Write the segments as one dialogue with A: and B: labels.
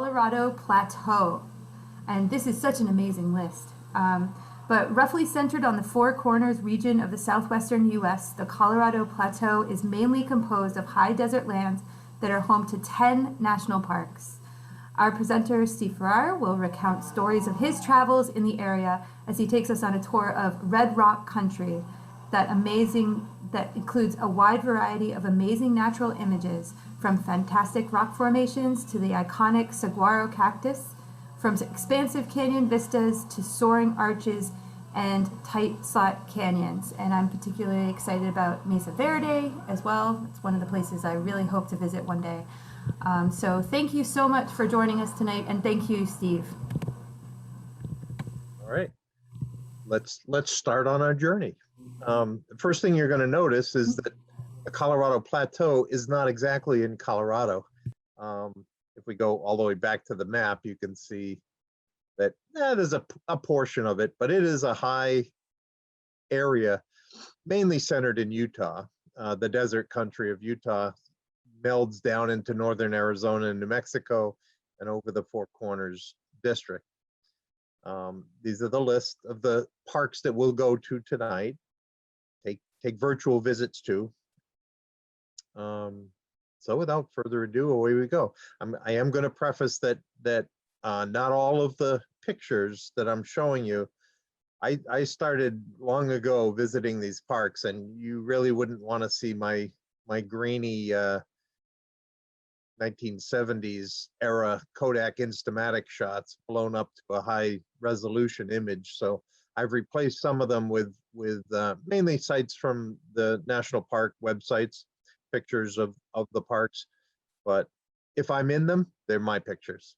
A: Colorado Plateau. And this is such an amazing list. But roughly centered on the Four Corners region of the southwestern U.S., the Colorado Plateau is mainly composed of high desert lands that are home to 10 national parks. Our presenter, Steve Farrar, will recount stories of his travels in the area as he takes us on a tour of Red Rock Country, that includes a wide variety of amazing natural images, from fantastic rock formations to the iconic saguaro cactus, from expansive canyon vistas to soaring arches and tight slot canyons. And I'm particularly excited about Mesa Verde as well. It's one of the places I really hope to visit one day. So thank you so much for joining us tonight, and thank you, Steve.
B: All right, let's start on our journey. The first thing you're going to notice is that the Colorado Plateau is not exactly in Colorado. If we go all the way back to the map, you can see that there's a portion of it, but it is a high area, mainly centered in Utah. The desert country of Utah melds down into northern Arizona and New Mexico and over the Four Corners district. These are the list of the parks that we'll go to tonight, take virtual visits to. So without further ado, away we go. I am going to preface that not all of the pictures that I'm showing you, I started long ago visiting these parks, and you really wouldn't want to see my grainy 1970s era Kodak Instamatic shots blown up to a high resolution image. So I've replaced some of them with mainly sites from the national park websites, pictures of the parks, but if I'm in them, they're my pictures.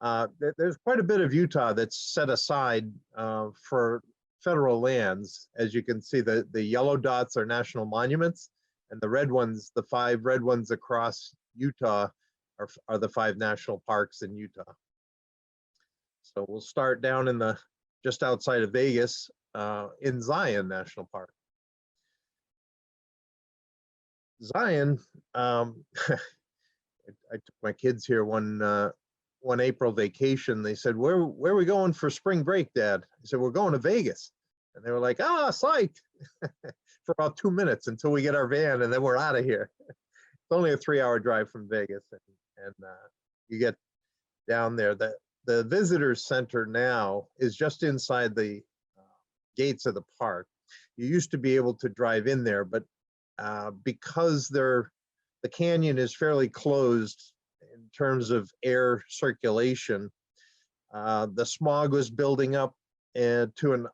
B: There's quite a bit of Utah that's set aside for federal lands. As you can see, the yellow dots are national monuments, and the red ones, the 5 red ones across Utah, are the 5 national parks in Utah. So we'll start down in just outside of Vegas, in Zion National Park. Zion, I took my kids here one April vacation. They said, where are we going for spring break, Dad? I said, we're going to Vegas. And they were like, psyched, for about 2 minutes until we get our van, and then we're out of here. It's only a 3-hour drive from Vegas, and you get down there. The visitors center now is just inside the gates of the park. You used to be able to drive in there, but because the canyon is fairly closed in terms of air circulation, the smog was building up to an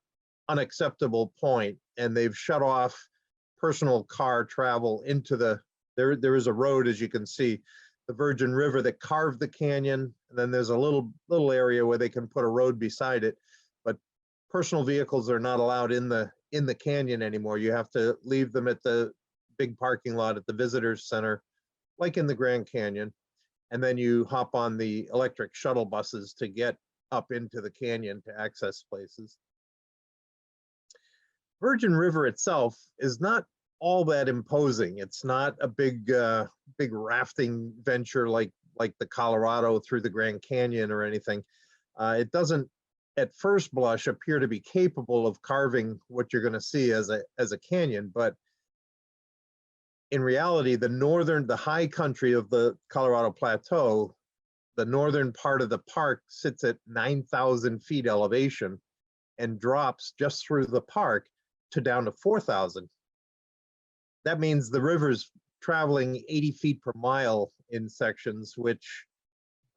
B: unacceptable point, and they've shut off personal car travel into there is a road, as you can see, the Virgin River that carved the canyon, and then there's a little area where they can put a road beside it, but personal vehicles are not allowed in the canyon anymore. You have to leave them at the big parking lot at the visitors center, like in the Grand Canyon, and then you hop on the electric shuttle buses to get up into the canyon to access places. Virgin River itself is not all that imposing. It's not a big rafting venture like the Colorado through the Grand Canyon or anything. It doesn't at first blush appear to be capable of carving what you're going to see as a canyon, but in reality, the high country of the Colorado Plateau, the northern part of the park sits at 9,000 feet elevation and drops just through the park to down to 4,000. That means the river's traveling 80 feet per mile in sections, which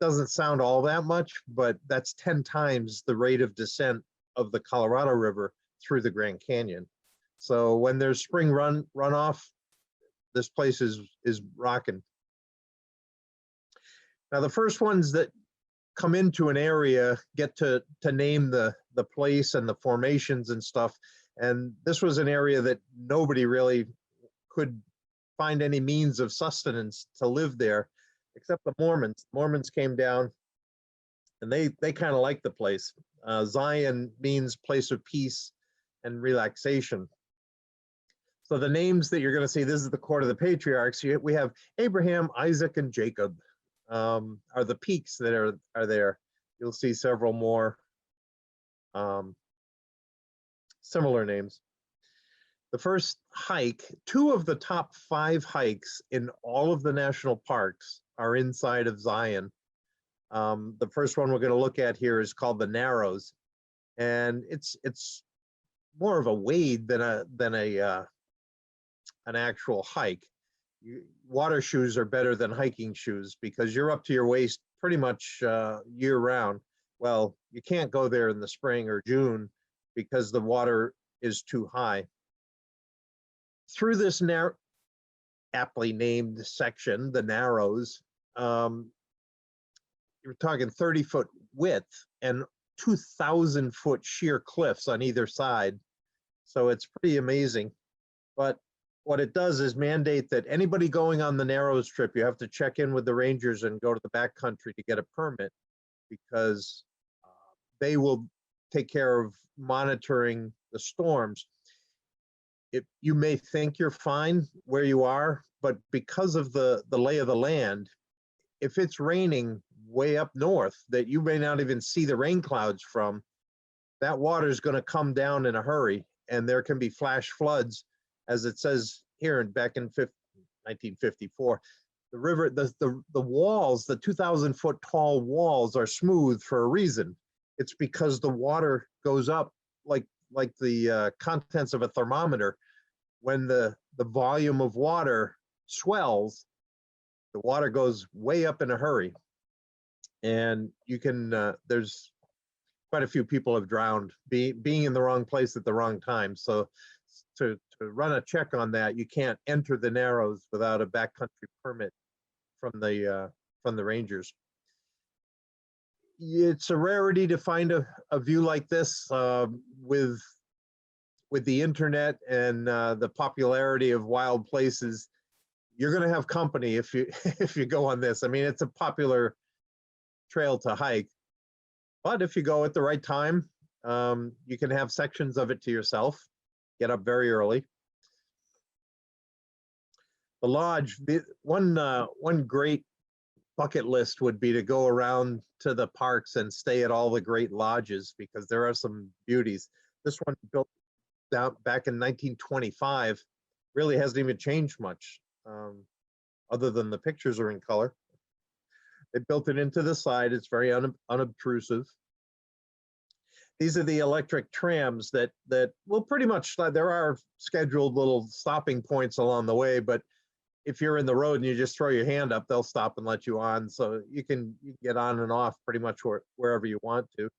B: doesn't sound all that much, but that's 10 times the rate of descent of the Colorado River through the Grand Canyon. So when there's spring runoff, this place is rocking. Now, the first ones that come into an area get to name the place and the formations and stuff. And this was an area that nobody really could find any means of sustenance to live there, except the Mormons. Mormons came down, and they kind of liked the place. Zion means place of peace and relaxation. So the names that you're going to see, this is the court of the patriarchs. We have Abraham, Isaac, and Jacob. are the peaks that are there. You'll see several more um, similar names. The first hike, 2 of the top 5 hikes in all of the national parks are inside of Zion. The first one we're going to look at here is called the Narrows, and it's more of a wade than an actual hike. Water shoes are better than hiking shoes because you're up to your waist pretty much year round. Well, you can't go there in the spring or June because the water is too high. Through this aptly named section, the Narrows, you're talking 30-foot width and 2,000-foot sheer cliffs on either side. So it's pretty amazing. But what it does is mandate that anybody going on the Narrows trip, you have to check in with the rangers and go to the backcountry to get a permit, because they will take care of monitoring the storms. You may think you're fine where you are, but because of the lay of the land, if it's raining way up north that you may not even see the rain clouds from, that water is going to come down in a hurry, and there can be flash floods, as it says here back in 1954. The river, the walls, the 2,000-foot tall walls are smooth for a reason. It's because the water goes up like the contents of a thermometer. When the volume of water swells, the water goes way up in a hurry. And you can, there's quite a few people have drowned being in the wrong place at the wrong time. So to run a check on that, you can't enter the Narrows without a backcountry permit from the rangers. It's a rarity to find a view like this with the internet and the popularity of wild places. You're going to have company if you go on this. I mean, it's a popular trail to hike, but if you go at the right time, you can have sections of it to yourself. Get up very early. The lodge, one great bucket list would be to go around to the parks and stay at all the great lodges, because there are some beauties. This one built down back in 1925 really hasn't even changed much, other than the pictures are in color. They built it into the side. It's very unobtrusive. These are the electric trams that will pretty much, there are scheduled little stopping points along the way, but if you're in the road and you just throw your hand up, they'll stop and let you on. So you can get on and off pretty much wherever you want to.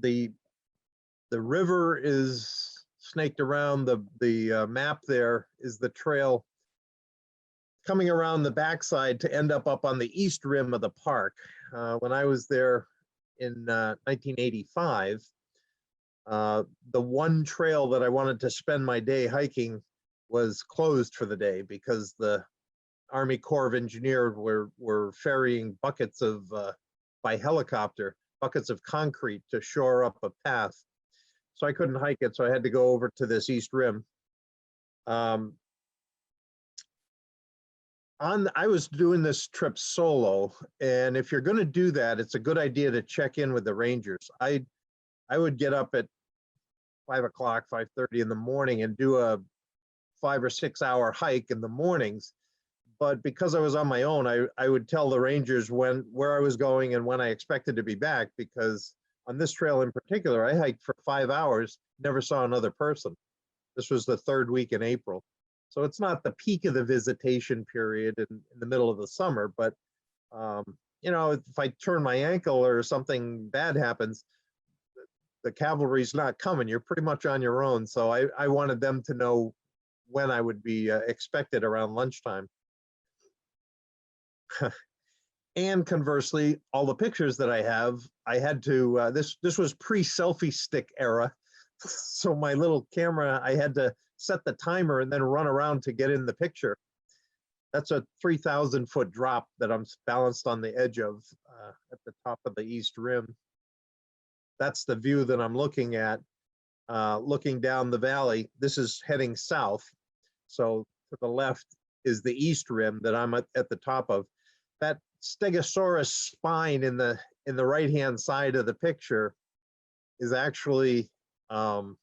B: The river is snaked around. The map there is the trail coming around the backside to end up on the east rim of the park. When I was there in 1985, the one trail that I wanted to spend my day hiking was closed for the day because the Army Corps of Engineers were ferrying buckets of, by helicopter, buckets of concrete to shore up a path. So I couldn't hike it, so I had to go over to this east rim. I was doing this trip solo, and if you're going to do that, it's a good idea to check in with the rangers. I would get up at 5 o'clock, 5:30 in the morning and do a 5 or 6 hour hike in the mornings. But because I was on my own, I would tell the rangers where I was going and when I expected to be back, because on this trail in particular, I hiked for 5 hours, never saw another person. This was the 3rd week in April. So it's not the peak of the visitation period in the middle of the summer, but you know, if I turn my ankle or something bad happens, the cavalry's not coming. You're pretty much on your own. So I wanted them to know when I would be expected around lunchtime. And conversely, all the pictures that I have, I had to, this was pre-selfie stick era. So my little camera, I had to set the timer and then run around to get in the picture. That's a 3,000-foot drop that I'm balanced on the edge of at the top of the east rim. That's the view that I'm looking at, looking down the valley. This is heading south. So to the left is the east rim that I'm at the top of. That Stegosaurus spine in the right-hand side of the picture is actually, well,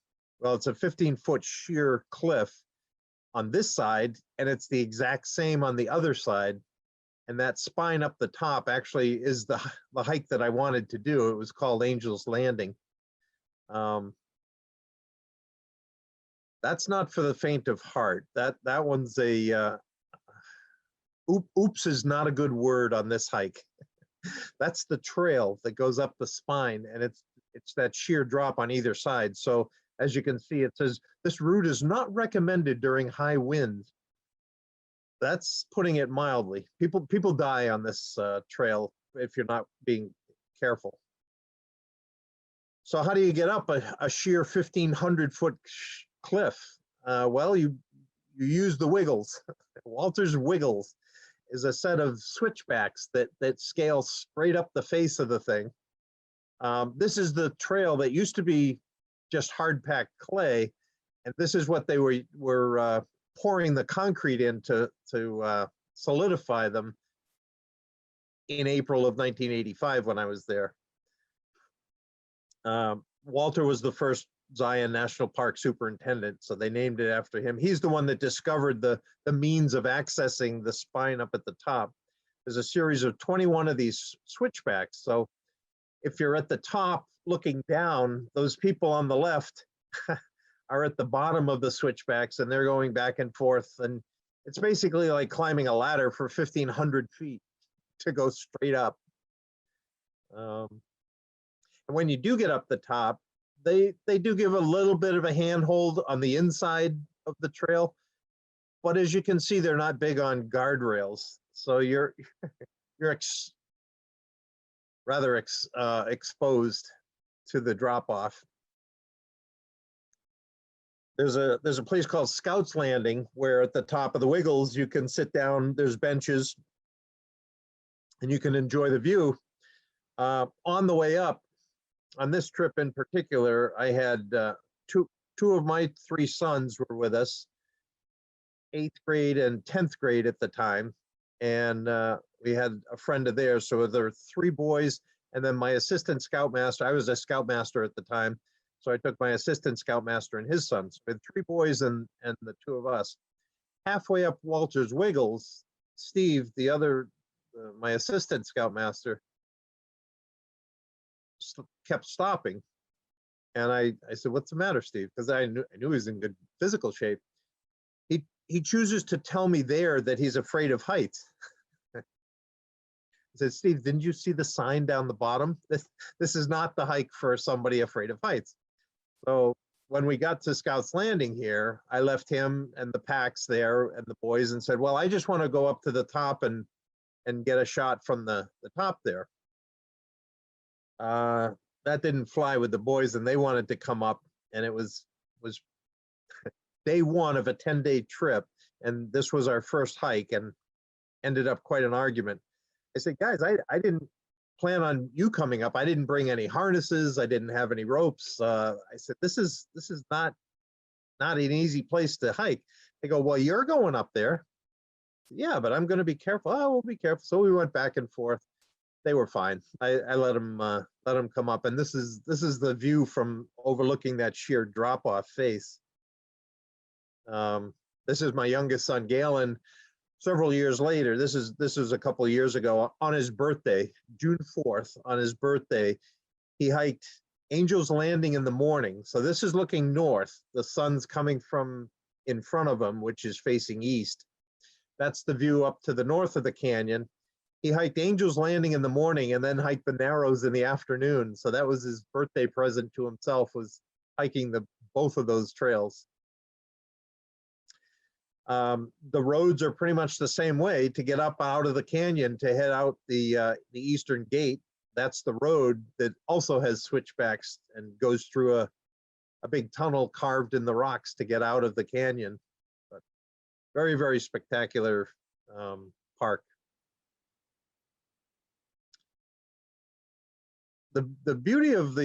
B: it's a 15-foot sheer cliff on this side, and it's the exact same on the other side. And that spine up the top actually is the hike that I wanted to do. It was called Angel's Landing. That's not for the faint of heart. That one's a oops is not a good word on this hike. That's the trail that goes up the spine, and it's that sheer drop on either side. So as you can see, it says this route is not recommended during high winds. That's putting it mildly. People die on this trail if you're not being careful. So how do you get up a sheer 1,500-foot cliff? Well, you use the wiggles. Walter's Wiggles is a set of switchbacks that scale straight up the face of the thing. This is the trail that used to be just hard-packed clay, and this is what they were pouring the concrete in to solidify them in April of 1985 when I was there. Walter was the first Zion National Park superintendent, so they named it after him. He's the one that discovered the means of accessing the spine up at the top. There's a series of 21 of these switchbacks. So if you're at the top looking down, those people on the left are at the bottom of the switchbacks, and they're going back and forth. And it's basically like climbing a ladder for 1,500 feet to go straight up. And when you do get up the top, they do give a little bit of a handhold on the inside of the trail, but as you can see, they're not big on guardrails, so you're rather exposed to the drop off. There's a place called Scouts Landing where at the top of the Wiggles you can sit down. There's benches, and you can enjoy the view. On the way up, on this trip in particular, I had two of my three sons were with us, 8th grade and 10th grade at the time. And we had a friend of theirs. So there were 3 boys, and then my assistant scoutmaster. I was a scoutmaster at the time. So I took my assistant scoutmaster and his sons. We had 3 boys and the 2 of us. Halfway up Walter's Wiggles, Steve, the other, my assistant scoutmaster, kept stopping, and I said, "What's the matter, Steve?" Because I knew he was in good physical shape. He chooses to tell me there that he's afraid of heights. I said, "Steve, didn't you see the sign down the bottom? This is not the hike for somebody afraid of heights." So when we got to Scouts Landing here, I left him and the packs there and the boys and said, "Well, I just want to go up to the top and get a shot from the top there." That didn't fly with the boys, and they wanted to come up, and it was day 1 of a 10-day trip, and this was our first hike, and ended up quite an argument. I said, "Guys, I didn't plan on you coming up. I didn't bring any harnesses. I didn't have any ropes." I said, this is not an easy place to hike." They go, "Well, you're going up there." "Yeah, but I'm going to be careful." "Oh, we'll be careful." So we went back and forth. They were fine. I let them come up, and this is the view from overlooking that sheer drop off face. This is my youngest son, Galen. Several years later, this is a couple of years ago, on his birthday, June 4th, on his birthday, he hiked Angel's Landing in the morning. So this is looking north. The sun's coming from in front of him, which is facing east. That's the view up to the north of the canyon. He hiked Angel's Landing in the morning and then hiked the Narrows in the afternoon. So that was his birthday present to himself, was hiking both of those trails. The roads are pretty much the same way. To get up out of the canyon to head out the eastern gate, that's the road that also has switchbacks and goes through a big tunnel carved in the rocks to get out of the canyon. But very, very spectacular park. The beauty of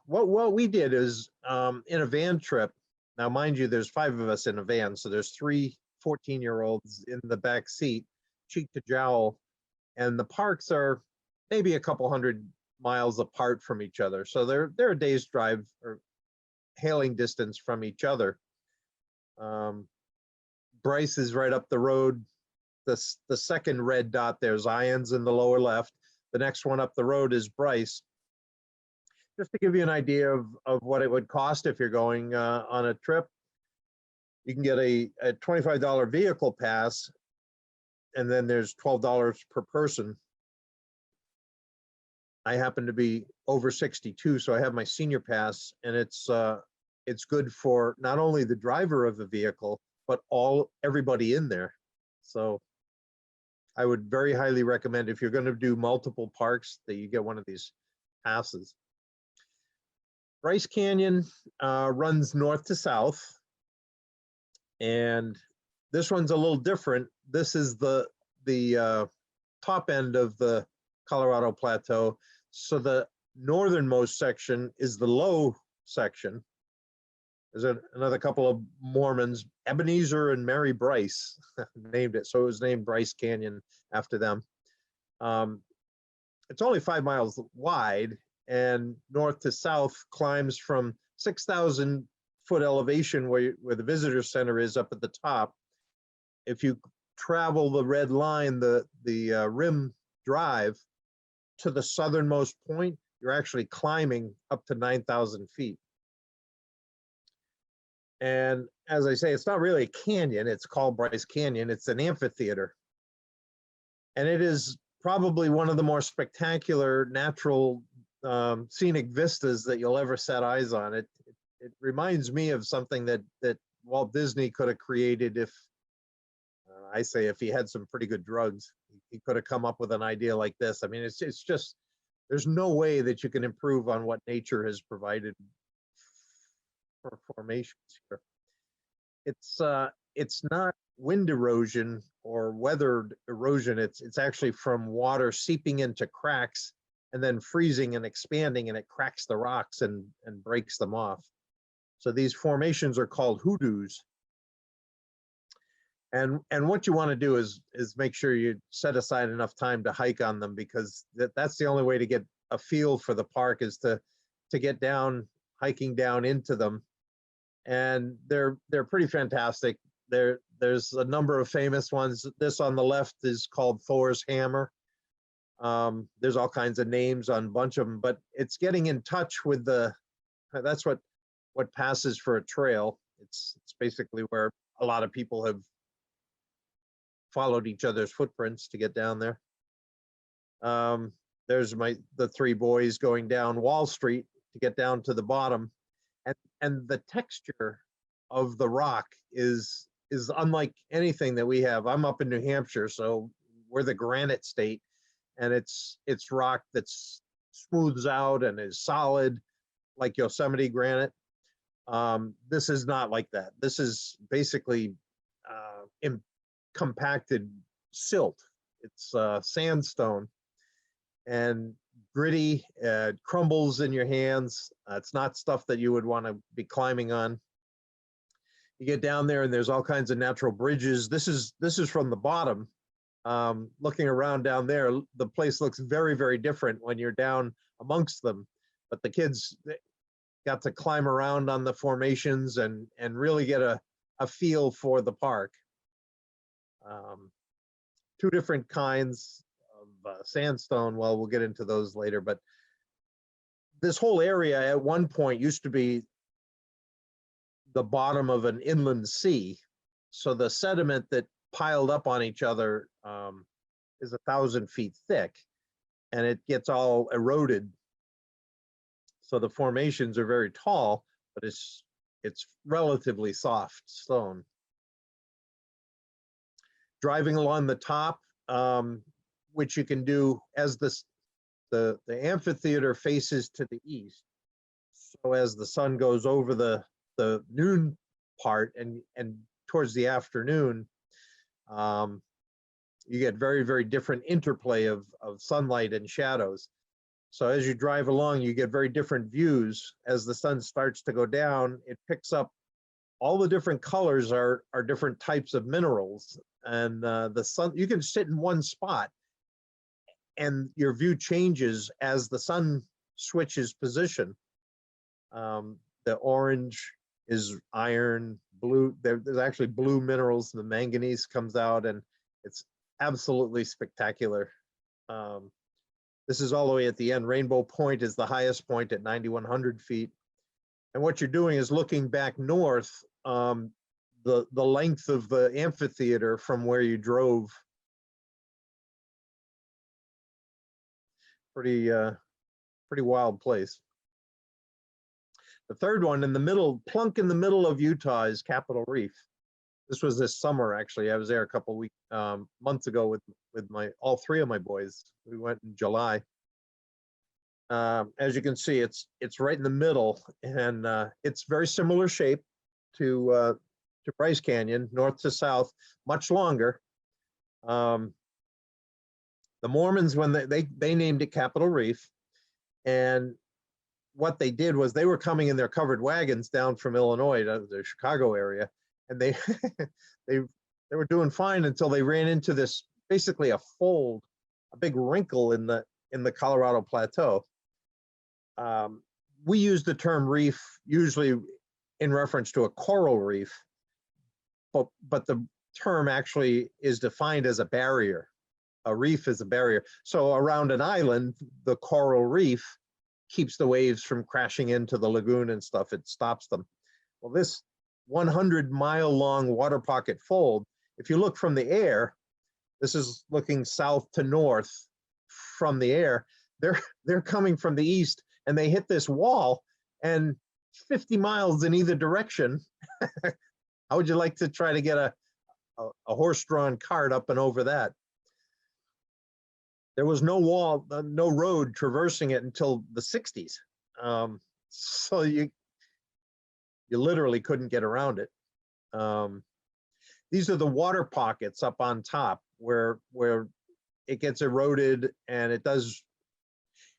B: what we did is in a van trip. Now, mind you, there's 5 of us in a van, so there's 3 14-year-olds in the back seat, cheek to jowl. And the parks are maybe a couple hundred miles apart from each other. So they're a day's drive or hailing distance from each other. Bryce is right up the road. The second red dot there, Zion's in the lower left. The next one up the road is Bryce. Just to give you an idea of what it would cost if you're going on a trip, you can get a $25 vehicle pass, and then there's $12 per person. I happen to be over 62, so I have my senior pass, and it's good for not only the driver of the vehicle, but everybody in there. So I would very highly recommend, if you're going to do multiple parks, that you get one of these passes. Bryce Canyon runs north to south, and this one's a little different. This is the top end of the Colorado Plateau. So the northernmost section is the low section. There's another couple of Mormons, Ebenezer and Mary Bryce, named it. So it was named Bryce Canyon after them. It's only 5 miles wide, and north to south climbs from 6,000 foot elevation where the visitor center is up at the top. If you travel the red line, the rim drive to the southernmost point, you're actually climbing up to 9,000 feet. And as I say, it's not really a canyon. It's called Bryce Canyon. It's an amphitheater. And it is probably one of the more spectacular natural scenic vistas that you'll ever set eyes on. It reminds me of something that Walt Disney could have created if he had some pretty good drugs. He could have come up with an idea like this. I mean, it's just, there's no way that you can improve on what nature has provided for formations here. It's not wind erosion or weather erosion. It's actually from water seeping into cracks and then freezing and expanding, and it cracks the rocks and breaks them off. So these formations are called hoodoos. And what you want to do is make sure you set aside enough time to hike on them, because that's the only way to get a feel for the park, is to get down, hiking down into them. And they're pretty fantastic. There's a number of famous ones. This on the left is called Thor's Hammer. There's all kinds of names on a bunch of them, but it's getting in touch with that's what passes for a trail. It's basically where a lot of people have followed each other's footprints to get down there. There's the three boys going down Wall Street to get down to the bottom. And the texture of the rock is unlike anything that we have. I'm up in New Hampshire, so we're the granite state, and it's rock that's smooths out and is solid like Yosemite granite. This is not like that. This is basically compacted silt. It's sandstone and gritty, crumbles in your hands. It's not stuff that you would want to be climbing on. You get down there and there's all kinds of natural bridges. This is from the bottom. Looking around down there, the place looks very, very different when you're down amongst them. But the kids got to climb around on the formations and really get a feel for the park. Two different kinds of sandstone. Well, we'll get into those later, but this whole area at one point used to be the bottom of an inland sea. So the sediment that piled up on each other is 1,000 feet thick, and it gets all eroded. So the formations are very tall, but it's relatively soft stone. Driving along the top, which you can do as the amphitheater faces to the east. So as the sun goes over the noon part and towards the afternoon, you get very, very different interplay of sunlight and shadows. So as you drive along, you get very different views. As the sun starts to go down, it picks up all the different colors are different types of minerals. And the sun, you can sit in one spot and your view changes as the sun switches position. The orange is iron, blue, there's actually blue minerals, the manganese comes out, and it's absolutely spectacular. This is all the way at the end. Rainbow Point is the highest point at 9,100 feet. And what you're doing is looking back north, the length of the amphitheater from where you drove. Pretty wild place. The third one in the middle, plunk in the middle of Utah, is Capitol Reef. This was this summer, actually. I was there a couple weeks, months ago with all three of my boys. We went in July. As you can see, it's right in the middle, and it's very similar shape to Bryce Canyon, north to south, much longer. The Mormons, when they named it Capitol Reef, and what they did was they were coming in their covered wagons down from Illinois to the Chicago area, and they they were doing fine until they ran into this, basically a fold, a big wrinkle in the Colorado Plateau. We use the term reef usually in reference to a coral reef, but the term actually is defined as a barrier. A reef is a barrier. So around an island, the coral reef keeps the waves from crashing into the lagoon and stuff. It stops them. Well, this 100-mile-long water pocket fold, if you look from the air, this is looking south to north from the air, they're coming from the east, and they hit this wall, and 50 miles in either direction. How would you like to try to get a horse-drawn cart up and over that? There was no wall, no road traversing it until the 60s. So you literally couldn't get around it. These are the water pockets up on top where it gets eroded, and it does,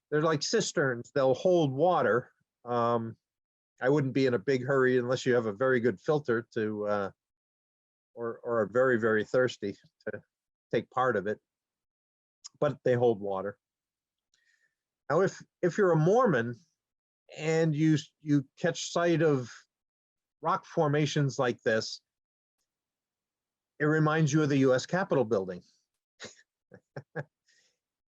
B: they're like cisterns, they'll hold water. I wouldn't be in a big hurry unless you have a very good filter to, or are very, very thirsty to take part of it. But they hold water. Now, if you're a Mormon and you catch sight of rock formations like this, it reminds you of the U.S. Capitol building.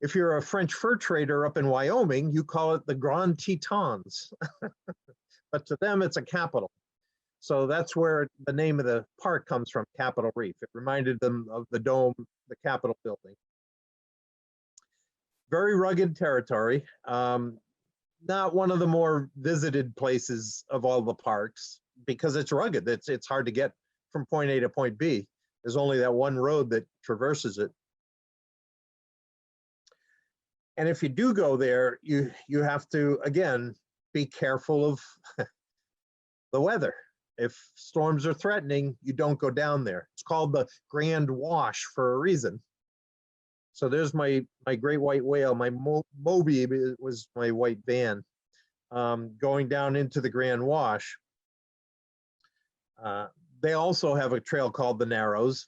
B: If you're a French fur trader up in Wyoming, you call it the Grand Tetons. But to them, it's a capitol. So that's where the name of the park comes from, Capitol Reef. It reminded them of the dome, the Capitol building. Very rugged territory. Not one of the more visited places of all the parks because it's rugged. It's hard to get from point A to point B. There's only that one road that traverses it. And if you do go there, you have to, again, be careful of the weather. If storms are threatening, you don't go down there. It's called the Grand Wash for a reason. So there's my great white whale. My Moby was my white van, going down into the Grand Wash. They also have a trail called the Narrows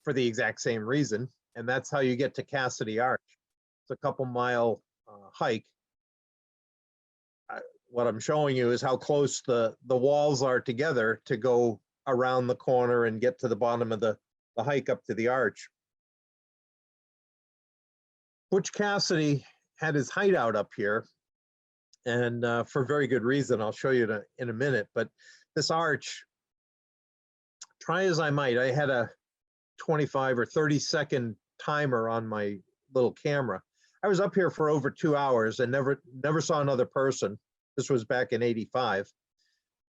B: for the exact same reason, and that's how you get to Cassidy Arch. It's a couple-mile hike. What I'm showing you is how close the walls are together to go around the corner and get to the bottom of the hike up to the arch. Butch Cassidy had his hideout up here, and for very good reason. I'll show you in a minute. But this arch, try as I might, I had a 25 or 30-second timer on my little camera. I was up here for over 2 hours and never saw another person. This was back in '85.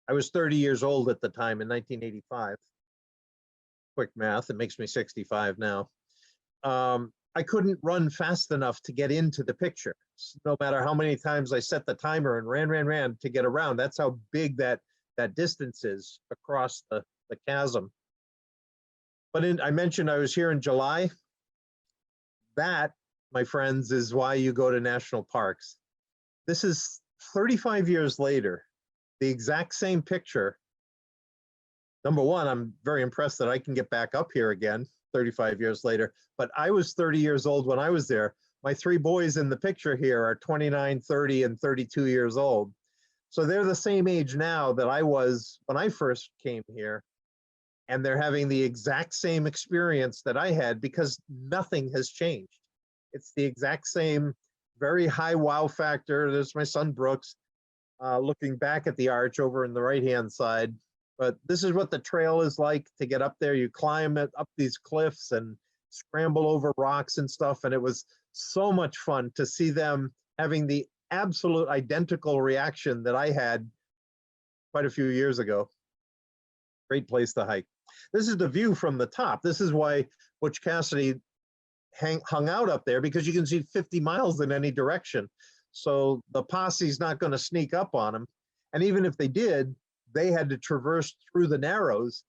B: I was 30 years old at the time in 1985. Quick math, it makes me 65 now. I couldn't run fast enough to get into the picture. No matter how many times I set the timer and ran to get around. That's how big that distance is across the chasm. But I mentioned I was here in July. That, my friends, is why you go to national parks. This is 35 years later, the exact same picture Number one, I'm very impressed that I can get back up here again 35 years later. But I was 30 years old when I was there. My three boys in the picture here are 29, 30, and 32 years old. So they're the same age now that I was when I first came here. And they're having the exact same experience that I had because nothing has changed. It's the exact same, very high wow factor. There's my son Brooks looking back at the arch over in the right-hand side. But this is what the trail is like to get up there. You climb it up these cliffs and scramble over rocks and stuff. And it was so much fun to see them having the absolute identical reaction that I had quite a few years ago. Great place to hike. This is the view from the top. This is why Butch Cassidy hung out up there, because you can see 50 miles in any direction. So the posse's not going to sneak up on them. And even if they did, they had to traverse through the narrows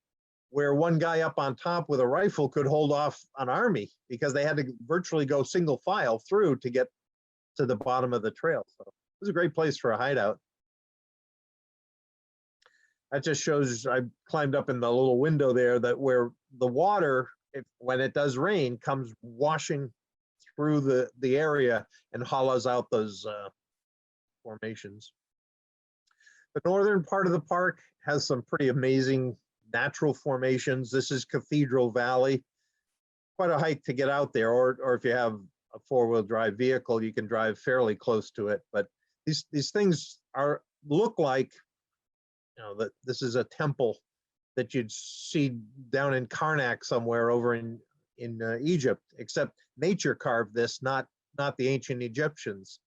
B: where one guy up on top with a rifle could hold off an army, because they had to virtually go single file through to get to the bottom of the trail. So it was a great place for a hideout. That just shows I climbed up in the little window there, that where the water, when it does rain, comes washing through the area and hollows out those formations. The northern part of the park has some pretty amazing natural formations. This is Cathedral Valley. Quite a hike to get out there, or if you have a four-wheel drive vehicle, you can drive fairly close to it. But these things look like, that this is a temple that you'd see down in Karnak somewhere over in Egypt, except nature carved this, not the ancient Egyptians.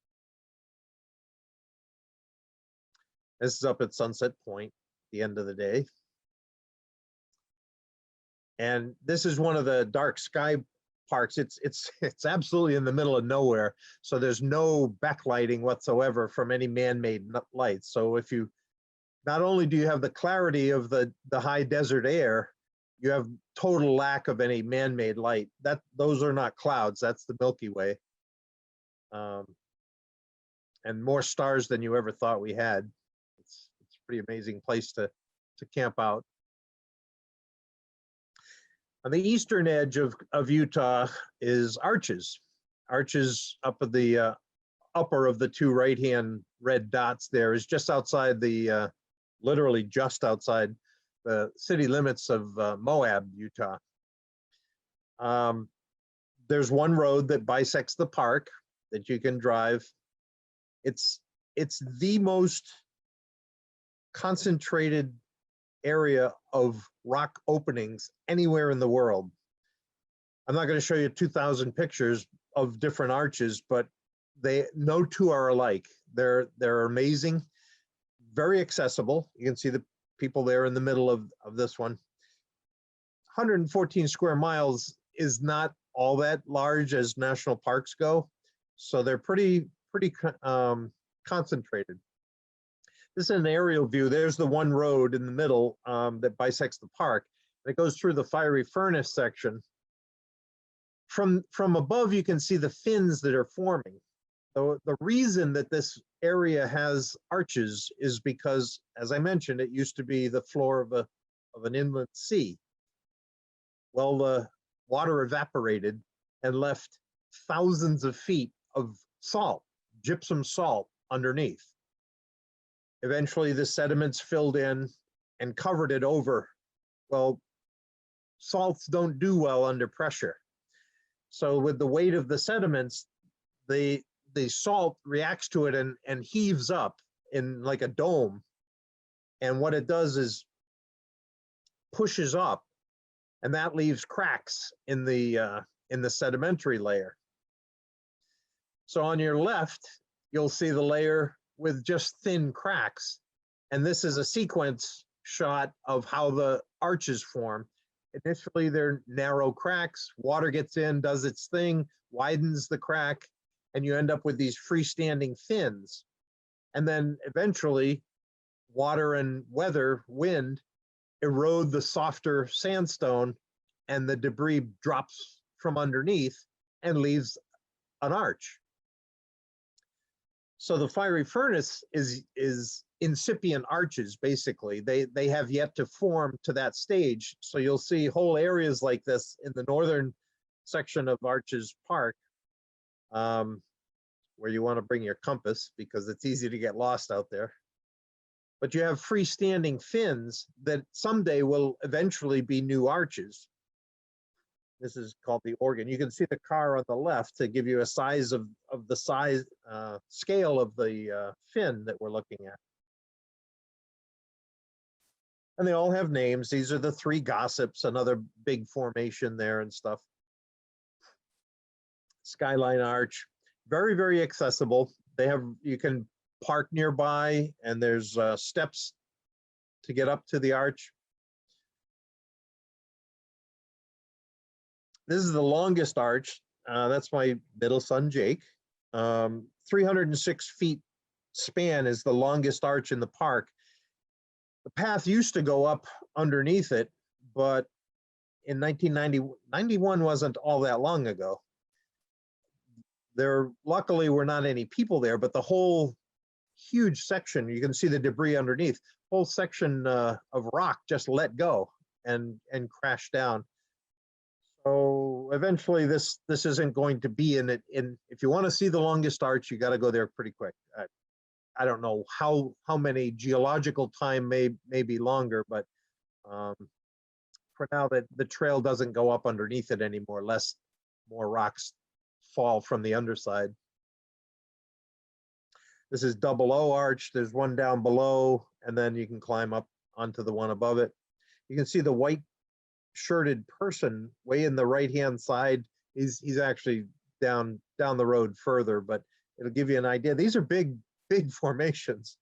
B: This is up at Sunset Point, the end of the day. And this is one of the dark sky parks. It's absolutely in the middle of nowhere. So there's no backlighting whatsoever from any man-made lights. So if you, not only do you have the clarity of the high desert air, you have total lack of any man-made light. Those are not clouds, that's the Milky Way. And more stars than you ever thought we had. It's a pretty amazing place to camp out. On the eastern edge of Utah is Arches. Arches up at the upper of the two right-hand red dots there is just outside the, literally just outside the city limits of Moab, Utah. There's one road that bisects the park that you can drive. It's the most concentrated area of rock openings anywhere in the world. I'm not going to show you 2,000 pictures of different arches, but no two are alike. They're amazing, very accessible. You can see the people there in the middle of this one. 114 square miles is not all that large as national parks go, so they're pretty concentrated. This is an aerial view. There's the one road in the middle that bisects the park. It goes through the fiery furnace section. From above, you can see the fins that are forming. So the reason that this area has arches is because, as I mentioned, it used to be the floor of an inland sea. Well, the water evaporated and left thousands of feet of salt, gypsum salt, underneath. Eventually, the sediments filled in and covered it over. Well, salts don't do well under pressure. So with the weight of the sediments, the salt reacts to it and heaves up in like a dome. And what it does is pushes up, and that leaves cracks in the sedimentary layer. So on your left, you'll see the layer with just thin cracks. And this is a sequence shot of how the arches form. Initially, they're narrow cracks. Water gets in, does its thing, widens the crack, and you end up with these freestanding fins. And then eventually, water and weather, wind, erode the softer sandstone, and the debris drops from underneath and leaves an arch. So the fiery furnace is incipient arches, basically. They have yet to form to that stage. So you'll see whole areas like this in the northern section of Arches Park, where you want to bring your compass because it's easy to get lost out there. But you have freestanding fins that someday will eventually be new arches. This is called the organ. You can see the car on the left to give you a size of the size scale of the fin that we're looking at. And they all have names. These are the three gossips, another big formation there and stuff. Skyline Arch, very, very accessible. You can park nearby, and there's steps to get up to the arch. This is the longest arch. That's my middle son, Jake. 306 feet span is the longest arch in the park. The path used to go up underneath it, but in 1991 wasn't all that long ago. There luckily were not any people there, but the whole huge section, you can see the debris underneath, whole section of rock just let go and crashed down. So eventually this isn't going to be in it. If you want to see the longest arch, you got to go there pretty quick. I don't know how many geological time may be longer, but for now the trail doesn't go up underneath it anymore, lest more rocks fall from the underside. This is Double O Arch. There's one down below, and then you can climb up onto the one above it. You can see the white shirted person way in the right-hand side. He's actually down the road further, but it'll give you an idea. These are big formations.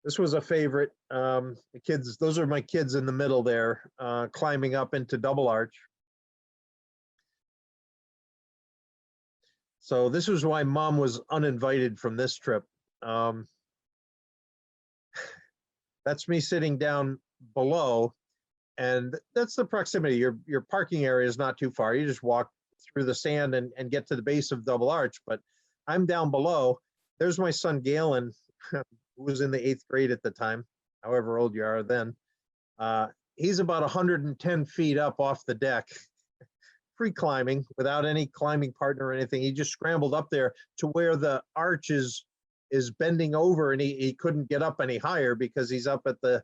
B: This was a favorite. The kids, those are my kids in the middle there, climbing up into Double Arch. So this was why Mom was uninvited from this trip. That's me sitting down below, and that's the proximity. Your parking area is not too far. You just walk through the sand and get to the base of Double Arch, but I'm down below. There's my son Galen, who was in the 8th grade at the time, however old you are then. He's about 110 feet up off the deck, free climbing without any climbing partner or anything. He just scrambled up there to where the arch is bending over, and he couldn't get up any higher because he's up at the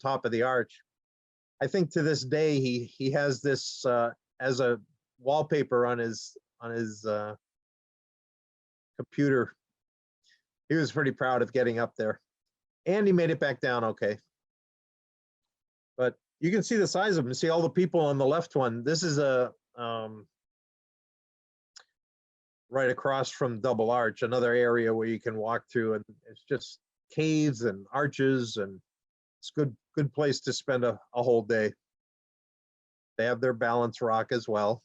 B: top of the arch. I think to this day he has this as a wallpaper on his computer. He was pretty proud of getting up there, and he made it back down okay. But you can see the size of them. See all the people on the left one. This is a right across from Double Arch, another area where you can walk through, and it's just caves and arches, and it's good place to spend a whole day. They have their balance rock as well.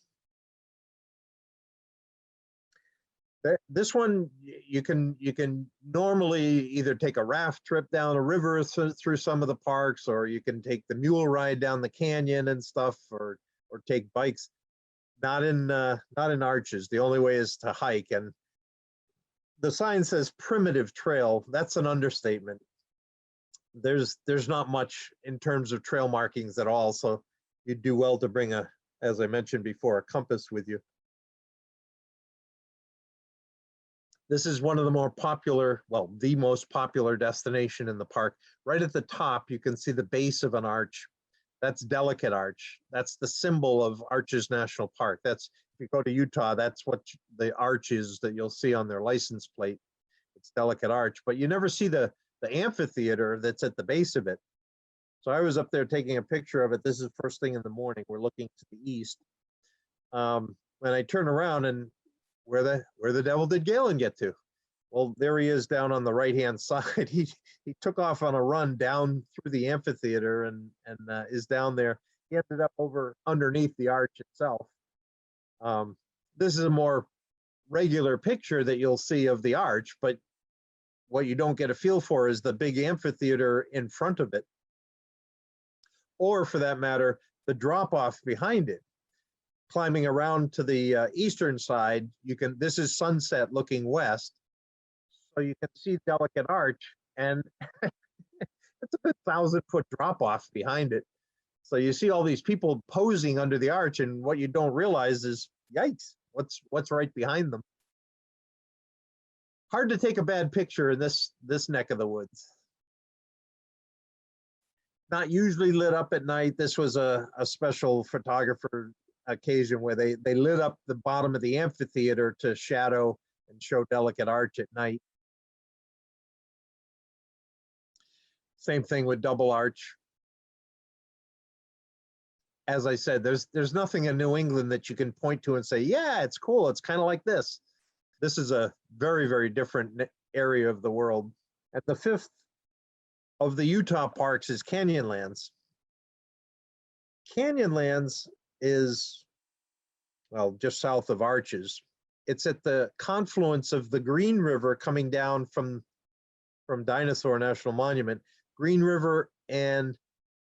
B: This one, you can normally either take a raft trip down a river through some of the parks, or you can take the mule ride down the canyon and stuff, or take bikes. Not in Arches. The only way is to hike, and the sign says primitive trail. That's an understatement. There's not much in terms of trail markings at all, so you'd do well to bring as I mentioned before, a compass with you. This is one of the more popular, well, the most popular destination in the park. Right at the top, you can see the base of an arch. That's Delicate Arch. That's the symbol of Arches National Park. That's, if you go to Utah, that's what the arch is that you'll see on their license plate. It's Delicate Arch, but you never see the amphitheater that's at the base of it. So I was up there taking a picture of it. This is first thing in the morning. We're looking to the east. When I turn around, and where the devil did Galen get to? Well, there he is down on the right-hand side. He took off on a run down through the amphitheater and is down there. He ended up over underneath the arch itself. This is a more regular picture that you'll see of the arch, but what you don't get a feel for is the big amphitheater in front of it, or for that matter, the drop-off behind it. climbing around to the eastern side, this is sunset looking west. So you can see Delicate Arch, and it's a good 1,000-foot drop off behind it. So you see all these people posing under the arch, and what you don't realize is, yikes, what's right behind them. Hard to take a bad picture in this neck of the woods. Not usually lit up at night. This was a special photographer occasion where they lit up the bottom of the amphitheater to shadow and show Delicate Arch at night. Same thing with Double Arch. As I said, there's nothing in New England that you can point to and say, yeah, it's cool. It's kind of like this. This is a very, very different area of the world. And the fifth of the Utah parks is Canyonlands. Canyonlands is, well, just south of Arches. It's at the confluence of the Green River coming down from Dinosaur National Monument, Green River, and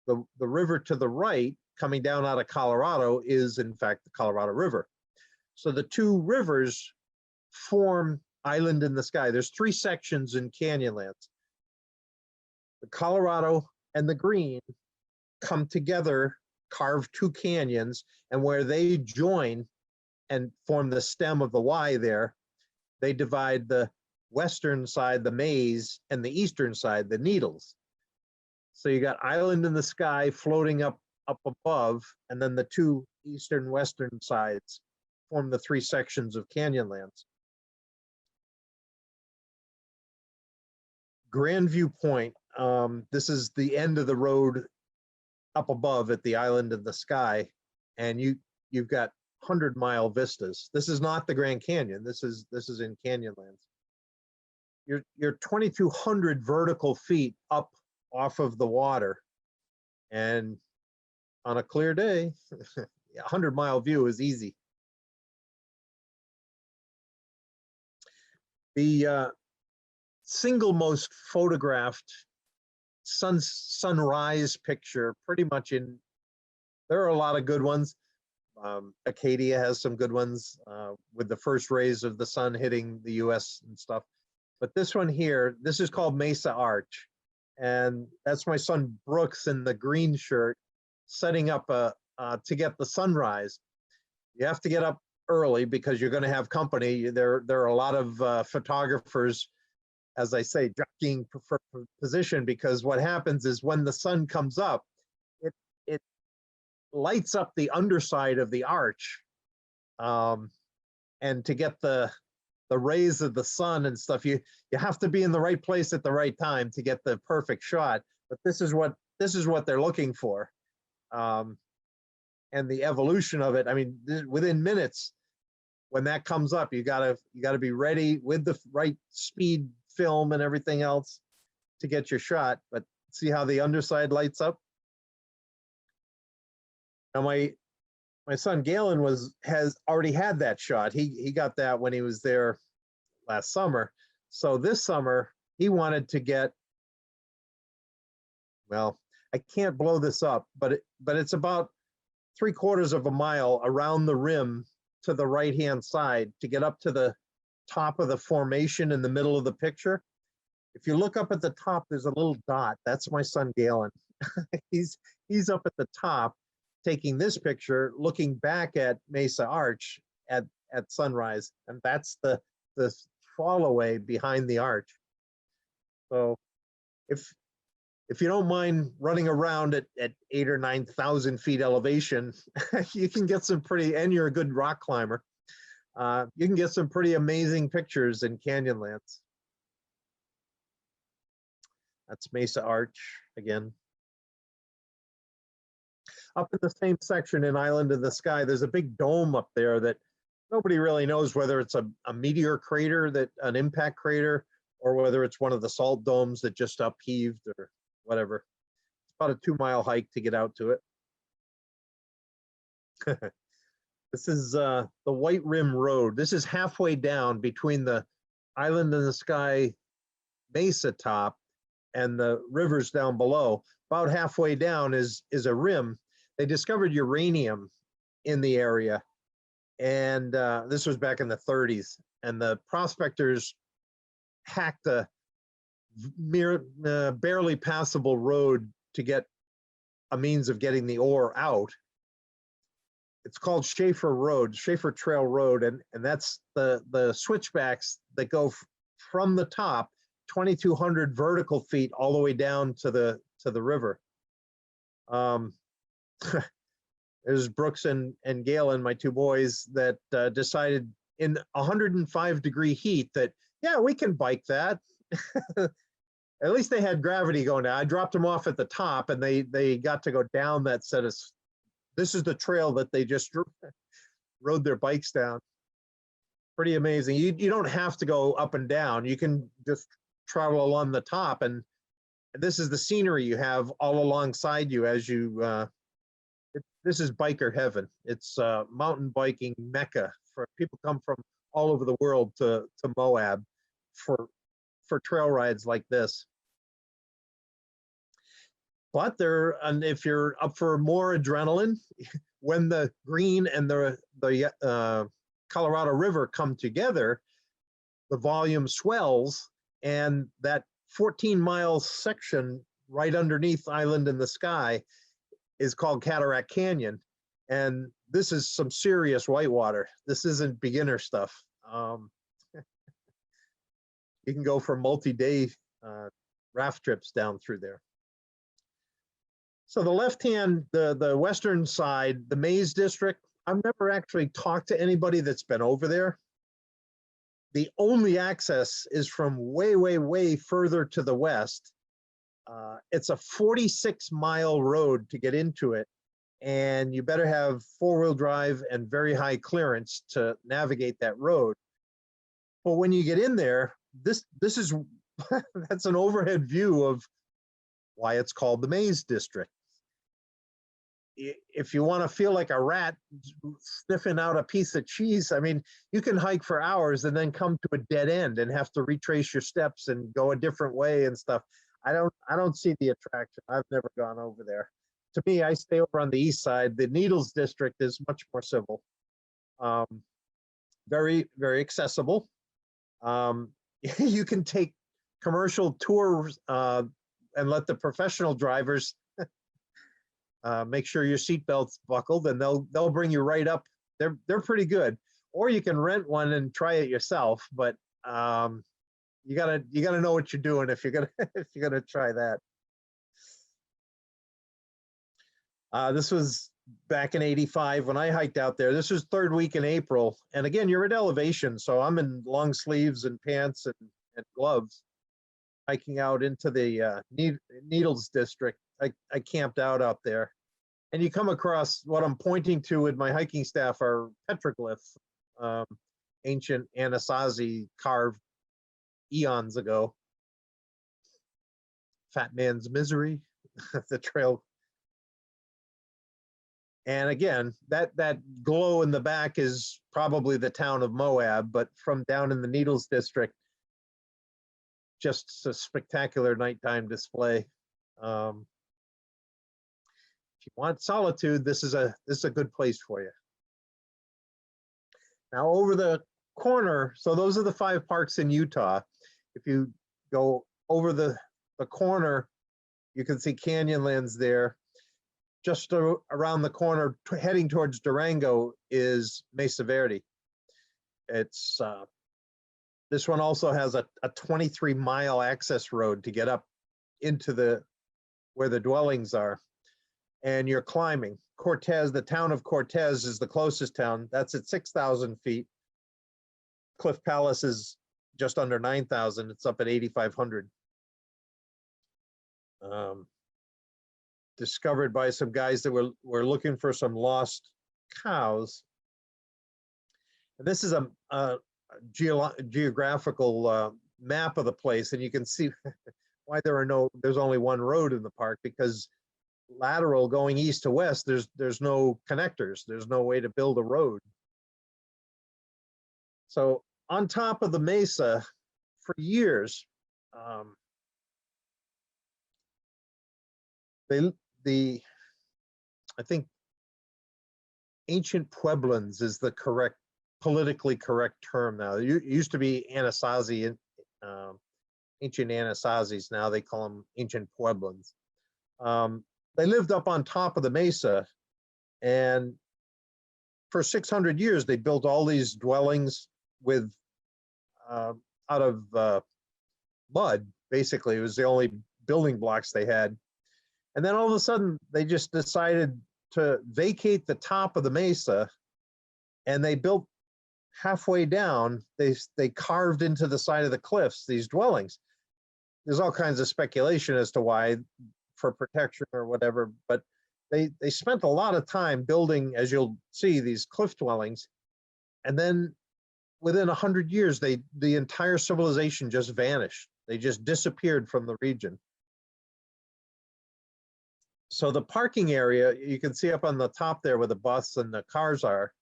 B: the river to the right coming down out of Colorado is in fact the Colorado River. So the two rivers form Island in the Sky. There's 3 sections in Canyonlands. The Colorado and the Green come together, carve 2 canyons, and where they join and form the stem of the Y there, they divide the western side, the Maze, and the eastern side, the Needles. So you got Island in the Sky floating up above, and then the 2 eastern western sides form the 3 sections of Canyonlands. Grandview Point, this is the end of the road up above at the Island in the Sky, and you've got 100-mile vistas. This is not the Grand Canyon. This is in Canyonlands. You're 2,200 vertical feet up off of the water, and on a clear day, a 100-mile view is easy. The single most photographed sunrise picture, pretty much there are a lot of good ones. Acadia has some good ones with the first rays of the sun hitting the US and stuff. But this one here, this is called Mesa Arch. And that's my son Brooks in the green shirt setting up to get the sunrise. You have to get up early because you're going to have company. There are a lot of photographers, as I say, jockeying for position, because what happens is when the sun comes up, it lights up the underside of the arch. And to get the rays of the sun and stuff, you have to be in the right place at the right time to get the perfect shot. But this is what they're looking for. And the evolution of it, I mean, within minutes, when that comes up, you gotta be ready with the right speed film and everything else to get your shot. But see how the underside lights up? Now my son Galen has already had that shot. He got that when he was there last summer. So this summer he wanted to get, well, I can't blow this up, but it's about 3/4 of a mile around the rim to the right-hand side to get up to the top of the formation in the middle of the picture. If you look up at the top, there's a little dot. That's my son Galen. He's up at the top taking this picture, looking back at Mesa Arch at sunrise, and that's the fall away behind the arch. So if you don't mind running around at 8,000 or 9,000 feet elevation, you can get some pretty, and you're a good rock climber, you can get some pretty amazing pictures in Canyonlands. That's Mesa Arch again. Up in the same section in Island in the Sky, there's a big dome up there that nobody really knows whether it's a meteor crater, an impact crater, or whether it's one of the salt domes that just upheaved or whatever. It's about a 2-mile hike to get out to it. This is the White Rim Road. This is halfway down between the Island in the Sky mesa top and the rivers down below. About halfway down is a rim. They discovered uranium in the area, And this was back in the 30s. And the prospectors hacked a barely passable road to get a means of getting the ore out. It's called Schaefer Trail Road, and that's the switchbacks that go from the top 2,200 vertical feet all the way down to the river. There's Brooks and Galen, my two boys, that decided in 105-degree heat that, yeah, we can bike that. At least they had gravity going down. I dropped them off at the top, and they got to go down that set of. This is the trail that they just rode their bikes down. Pretty amazing. You don't have to go up and down. You can just travel along the top, and this is the scenery you have all alongside you as you. This is biker heaven. It's mountain biking mecca for people come from all over the world to Moab for trail rides like this. But and if you're up for more adrenaline, when the Green and the Colorado River come together, the volume swells, and that 14-mile section right underneath Island in the Sky is called Cataract Canyon. And this is some serious whitewater. This isn't beginner stuff. You can go for multi-day raft trips down through there. So the left-hand, the western side, the Maze District, I've never actually talked to anybody that's been over there. The only access is from way, way, way further to the west. It's a 46-mile road to get into it, and you better have four-wheel drive and very high clearance to navigate that road. But when you get in there, this is that's an overhead view of why it's called the Maze District. If you want to feel like a rat sniffing out a piece of cheese, I mean, you can hike for hours and then come to a dead end and have to retrace your steps and go a different way and stuff. I don't see the attraction. I've never gone over there. To me, I stay over on the east side. The Needles District is much more civil. Very, very accessible. You can take commercial tours and let the professional drivers make sure your seatbelt's buckled, and they'll bring you right up. They're pretty good. Or you can rent one and try it yourself, but you gotta know what you're doing if you're gonna try that. This was back in '85 when I hiked out there. This was third week in April, and again, you're at elevation, so I'm in long sleeves and pants and gloves, hiking out into the Needles District. I camped out there, and you come across what I'm pointing to with my hiking staff are petroglyphs, ancient Anasazi carved eons ago. Fat Man's Misery, the trail. And again, that glow in the back is probably the town of Moab, but from down in the Needles District, just a spectacular nighttime display. If you want solitude, this is a good place for you. Now over the corner, so those are the 5 parks in Utah. If you go over the corner, you can see Canyonlands there. Just around the corner, heading towards Durango, is Mesa Verde. It's this one also has a 23-mile access road to get up into where the dwellings are. And you're climbing. Cortez, the town of Cortez is the closest town. That's at 6,000 feet. Cliff Palace is just under 9,000. It's up at 8,500. Discovered by some guys that were looking for some lost cows. And this is a geographical map of the place, and you can see why there's only one road in the park, because lateral going east to west, there's no connectors. There's no way to build a road. So on top of the mesa for years, I think ancient Pueblans is the correct, politically correct term now. It used to be Anasazi, um, ancient Anasazis. Now they call them ancient Pueblans. They lived up on top of the mesa, and for 600 years they built all these dwellings with uh, out of mud. Basically, it was the only building blocks they had. And then all of a sudden, they just decided to vacate the top of the mesa, and they built halfway down. They carved into the side of the cliffs these dwellings. There's all kinds of speculation as to why, for protection or whatever, but they spent a lot of time building, as you'll see, these cliff dwellings, and then within 100 years, the entire civilization just vanished. They just disappeared from the region. So the parking area, you can see up on the top there where the bus and the cars are,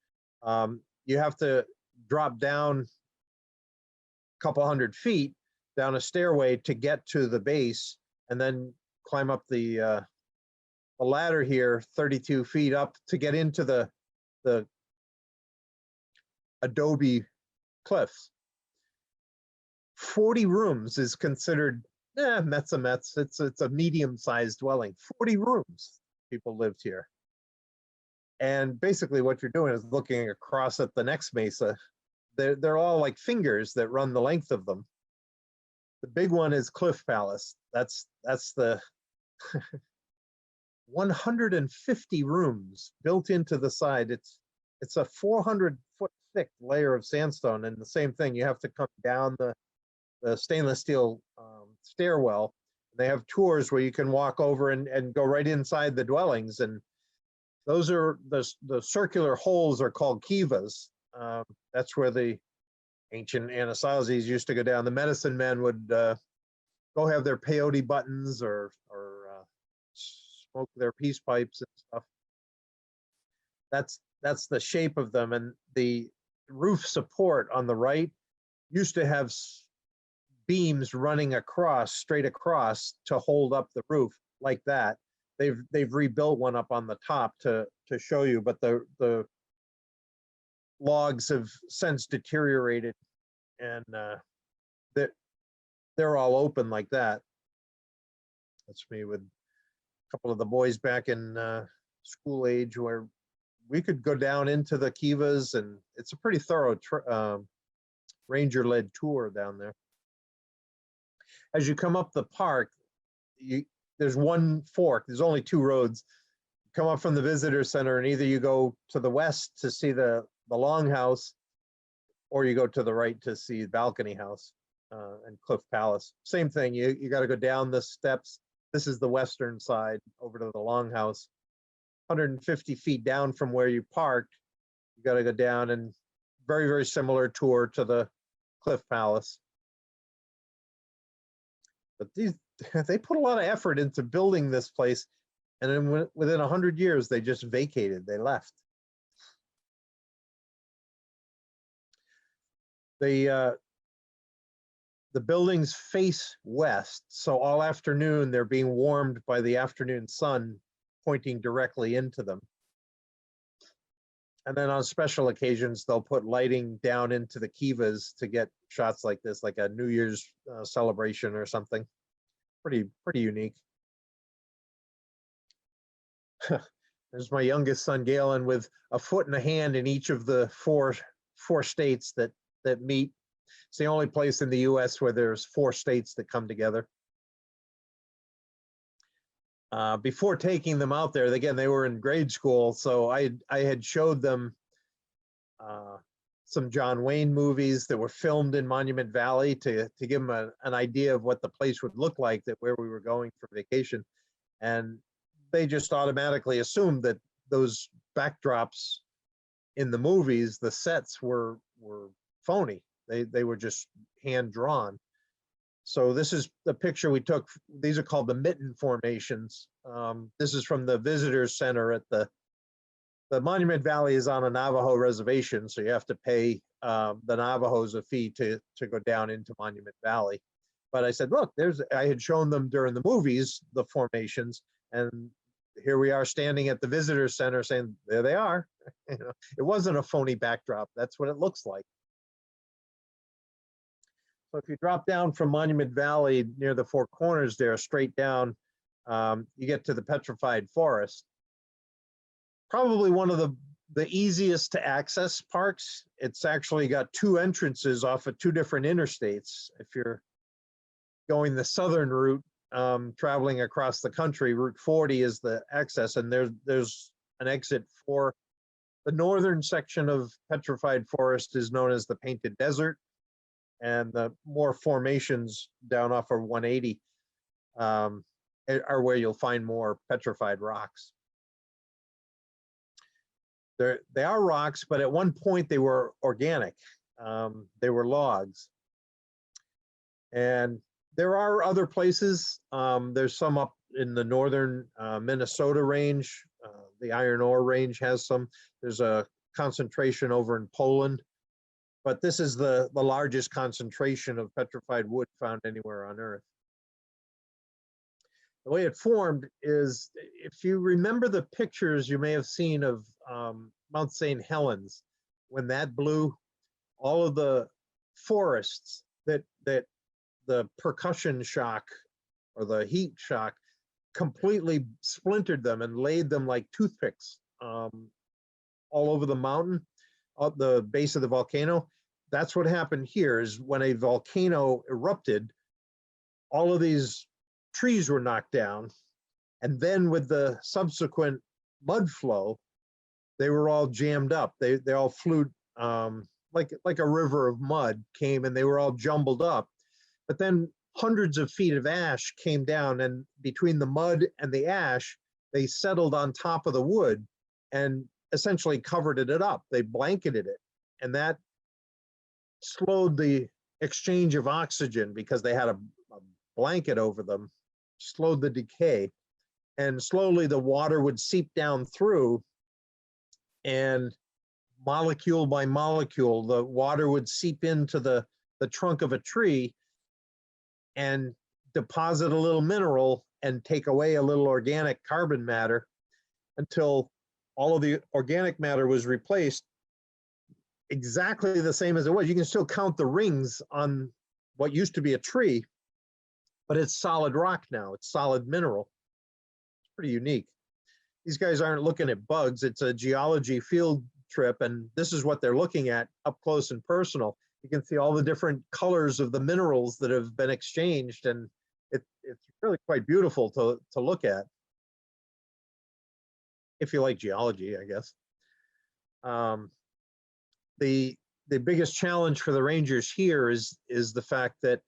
B: you have to drop down a couple 100 feet down a stairway to get to the base, and then climb up the ladder here 32 feet up to get into the adobe cliffs. 40 rooms is considered Metz a Metz. It's a medium-sized dwelling. 40 rooms. People lived here. And basically what you're doing is looking across at the next mesa. They're all like fingers that run the length of them. The big one is Cliff Palace. That's the 150 rooms built into the side. It's a 400-foot thick layer of sandstone, and the same thing, you have to come down the stainless steel stairwell. They have tours where you can walk over and go right inside the dwellings, and those are the circular holes are called kivas. That's where the ancient Anasazis used to go down. The medicine men would go have their peyote buttons or smoke their peace pipes and stuff. That's the shape of them, and the roof support on the right used to have beams running across, straight across, to hold up the roof like that. They've rebuilt one up on the top to show you, but the logs have since deteriorated, and they're all open like that. That's me with a couple of the boys back in school age, where we could go down into the kivas, and it's a pretty thorough ranger-led tour down there. As you come up the park, there's one fork. There's only two roads. Come up from the visitor center, and either you go to the west to see the longhouse, or you go to the right to see Balcony House and Cliff Palace. Same thing. You got to go down the steps. This is the western side over to the longhouse. 150 feet down from where you parked, you got to go down, and very, very similar tour to the Cliff Palace. But they put a lot of effort into building this place, and then within 100 years, they just vacated. They left. The buildings face west, so all afternoon they're being warmed by the afternoon sun pointing directly into them. And then on special occasions, they'll put lighting down into the kivas to get shots like this, like a New Year's celebration or something. Pretty unique. There's my youngest son, Galen, with a foot and a hand in each of the four states that meet. It's the only place in the U.S. where there's 4 states that come together. Before taking them out there, again, they were in grade school, so I had showed them some John Wayne movies that were filmed in Monument Valley to give them an idea of what the place would look like, that where we were going for vacation. And they just automatically assumed that those backdrops in the movies, the sets were phony. They were just hand drawn. So this is the picture we took. These are called the mitten formations. This is from the visitors center at the Monument Valley is on a Navajo reservation, so you have to pay the Navajos a fee to go down into Monument Valley. But I said, look, I had shown them during the movies, the formations, and here we are standing at the visitor center saying, there they are. You know, it wasn't a phony backdrop. That's what it looks like. So if you drop down from Monument Valley near the Four Corners there, straight down, you get to the Petrified Forest. Probably one of the easiest to access parks. It's actually got two entrances off of two different interstates. If you're going the southern route, traveling across the country, Route 40 is the access, and there's an exit for the northern section of Petrified Forest is known as the Painted Desert, and the more formations down off of 180 are where you'll find more petrified rocks. They are rocks, but at one point they were organic. They were logs. And there are other places. There's some up in the northern Minnesota range. The iron ore range has some. There's a concentration over in Poland. But this is the largest concentration of petrified wood found anywhere on Earth. The way it formed is, if you remember the pictures you may have seen of Mount St. Helens, when that blew, all of the forests that the percussion shock or the heat shock completely splintered them and laid them like toothpicks all over the mountain, at the base of the volcano. That's what happened here, is when a volcano erupted, all of these trees were knocked down, and then with the subsequent mud flow, they were all jammed up. They all flew like a river of mud came, and they were all jumbled up. But then hundreds of feet of ash came down, and between the mud and the ash, they settled on top of the wood and essentially covered it up. They blanketed it, and that slowed the exchange of oxygen because they had a blanket over them, slowed the decay, and slowly the water would seep down through, and molecule by molecule, the water would seep into the trunk of a tree and deposit a little mineral and take away a little organic carbon matter until all of the organic matter was replaced exactly the same as it was. You can still count the rings on what used to be a tree, but it's solid rock now. It's solid mineral. It's pretty unique. These guys aren't looking at bugs. It's a geology field trip, and this is what they're looking at up close and personal. You can see all the different colors of the minerals that have been exchanged, and it's really quite beautiful to look at, if you like geology, I guess. The biggest challenge for the rangers here is the fact that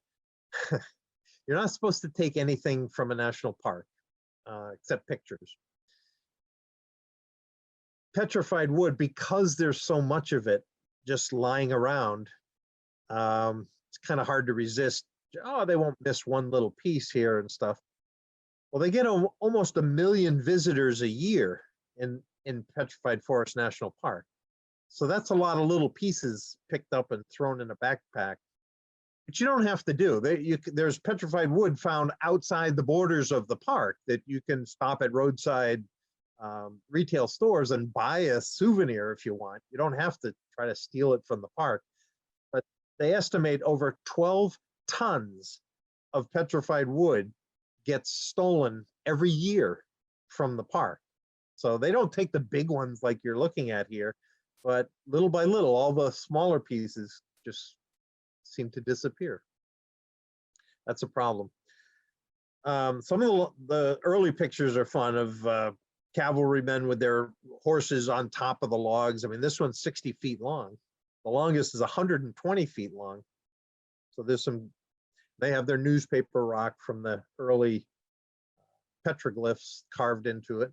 B: you're not supposed to take anything from a national park except pictures. Petrified wood, because there's so much of it just lying around, it's kind of hard to resist. Oh, they won't miss one little piece here and stuff. Well, they get almost 1 million visitors a year in Petrified Forest National Park. So that's a lot of little pieces picked up and thrown in a backpack. But you don't have to do. There's petrified wood found outside the borders of the park that you can stop at roadside retail stores and buy a souvenir if you want. You don't have to try to steal it from the park. But they estimate over 12 tons of petrified wood gets stolen every year from the park. So they don't take the big ones like you're looking at here, but little by little, all the smaller pieces just seem to disappear. That's a problem. Some of the early pictures are fun of cavalrymen with their horses on top of the logs. I mean, this one's 60 feet long. The longest is 120 feet long. So there's they have their newspaper rock from the early petroglyphs carved into it.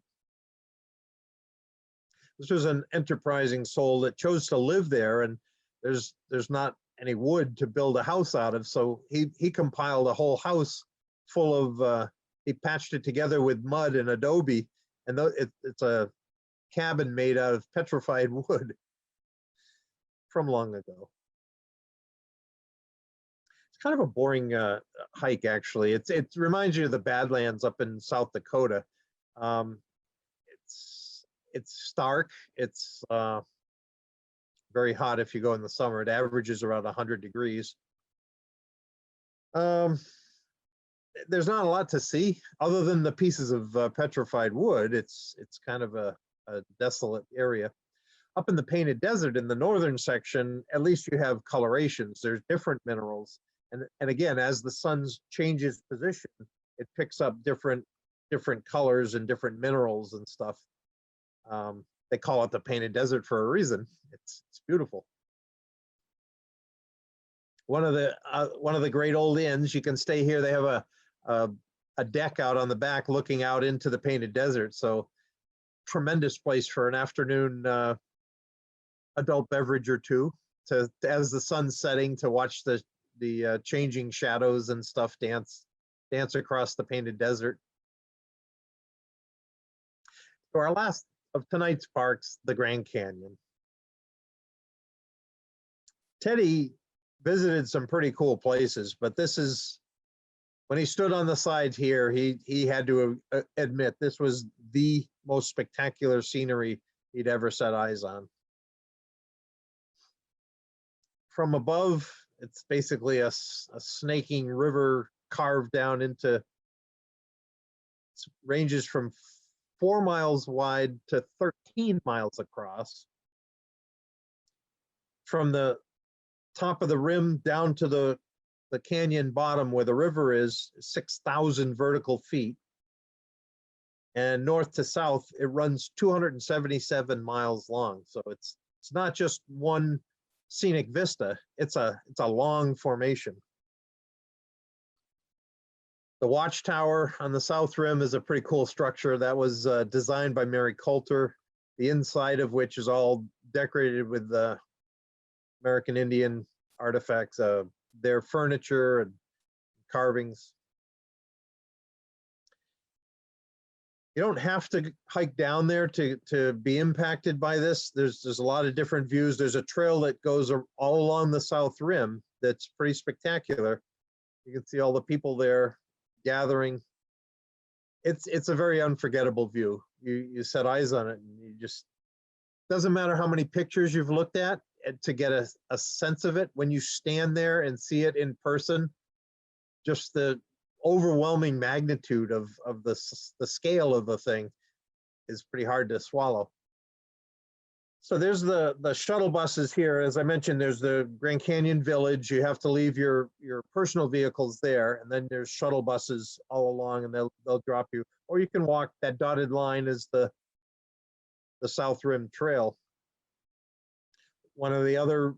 B: This was an enterprising soul that chose to live there, and there's not any wood to build a house out of, so he compiled a whole house full of, he patched it together with mud and adobe, and it's a cabin made out of petrified wood from long ago. It's kind of a boring hike, actually. It reminds you of the Badlands up in South Dakota. it's stark. It's very hot if you go in the summer. It averages around 100 degrees. There's not a lot to see other than the pieces of petrified wood. It's kind of a desolate area. Up in the Painted Desert in the northern section, at least you have colorations. There's different minerals. And again, as the sun changes position, it picks up different colors and different minerals and stuff. They call it the Painted Desert for a reason. It's beautiful. One of the great old inns. You can stay here. They have a deck out on the back looking out into the Painted Desert. So tremendous place for an afternoon adult beverage or two to as the sun's setting, to watch the changing shadows and stuff dance across the Painted Desert. So our last of tonight's parks, the Grand Canyon. Teddy visited some pretty cool places, but this is, when he stood on the side here, he had to admit this was the most spectacular scenery he'd ever set eyes on. From above, it's basically a snaking river carved down into, it ranges from 4 miles wide to 13 miles across. From the top of the rim down to the canyon bottom where the river is 6,000 vertical feet. And north to south, it runs 277 miles long. So it's not just one scenic vista, it's a long formation. The watchtower on the south rim is a pretty cool structure that was designed by Mary Coulter, the inside of which is all decorated with American Indian artifacts, their furniture and carvings. You don't have to hike down there to be impacted by this. There's a lot of different views. There's a trail that goes all along the south rim that's pretty spectacular. You can see all the people there gathering. It's a very unforgettable view. You set eyes on it and you just, doesn't matter how many pictures you've looked at to get a sense of it. When you stand there and see it in person, just the overwhelming magnitude of the scale of the thing is pretty hard to swallow. So there's the shuttle buses here. As I mentioned, there's the Grand Canyon Village. You have to leave your personal vehicles there, and then there's shuttle buses all along, and they'll drop you. Or you can walk. That dotted line is the South Rim Trail. One of the other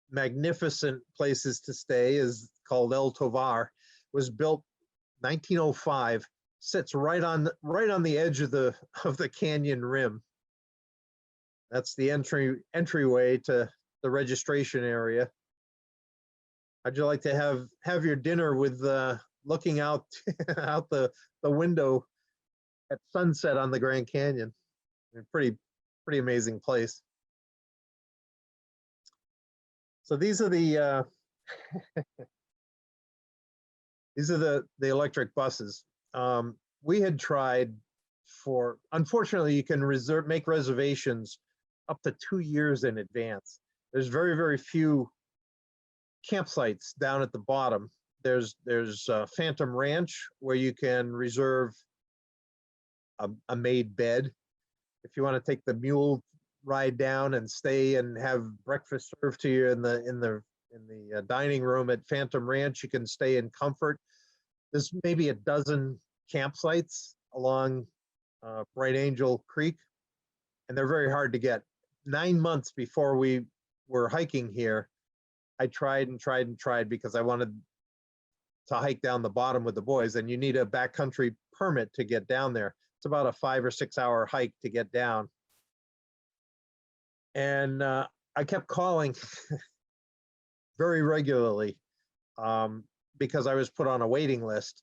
B: magnificent places to stay is called El Tovar. Was built 1905. Sits right on the edge of the canyon rim. That's the entryway to the registration area. How'd you like to have your dinner with looking out out the window at sunset on the Grand Canyon? Pretty amazing place. So these are the the electric buses. We had tried for, unfortunately, you can make reservations up to 2 years in advance. There's very few campsites down at the bottom. There's Phantom Ranch, where you can reserve a made bed. If you want to take the mule ride down and stay and have breakfast served to you in the dining room at Phantom Ranch, you can stay in comfort. There's maybe a dozen campsites along Bright Angel Creek, and they're very hard to get. 9 months before we were hiking here, I tried because I wanted to hike down the bottom with the boys, and you need a backcountry permit to get down there. It's about a 5 or 6 hour hike to get down. And I kept calling very regularly because I was put on a waiting list.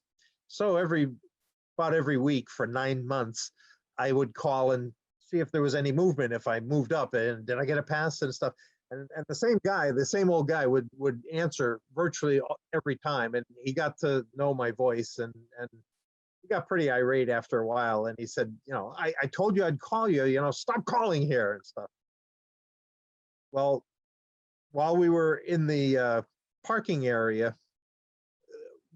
B: So about every week for 9 months, I would call and see if there was any movement, if I moved up and did I get a pass and stuff. And the same old guy would answer virtually every time, and he got to know my voice, and he got pretty irate after a while, and he said, I told you I'd call you, stop calling here and stuff. Well, while we were in the parking area,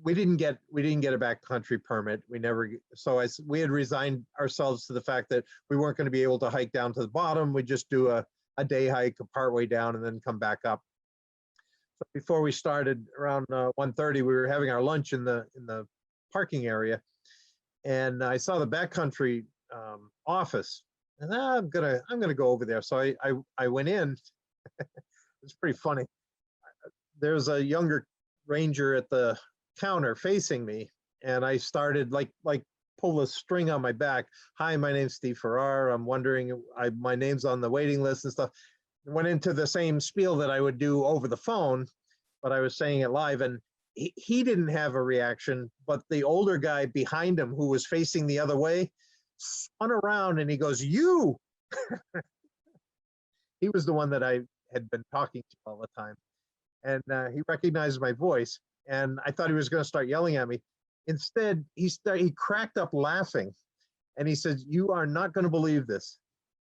B: we didn't get a backcountry permit. We never, so we had resigned ourselves to the fact that we weren't going to be able to hike down to the bottom. We just do a day hike, a part way down, and then come back up. So before we started around 1:30, we were having our lunch in the parking area, and I saw the backcountry office, and I'm gonna go over there. So I went in. It's pretty funny. There's a younger ranger at the counter facing me, and I started like pull a string on my back. Hi, my name's Steve Farrar. I'm wondering, my name's on the waiting list and stuff. Went into the same spiel that I would do over the phone, but I was saying it live, and he didn't have a reaction, but the older guy behind him, who was facing the other way, spun around and he goes, "You!" He was the one that I had been talking to all the time. And he recognized my voice, and I thought he was going to start yelling at me. Instead, he cracked up laughing, and he said, "You are not going to believe this."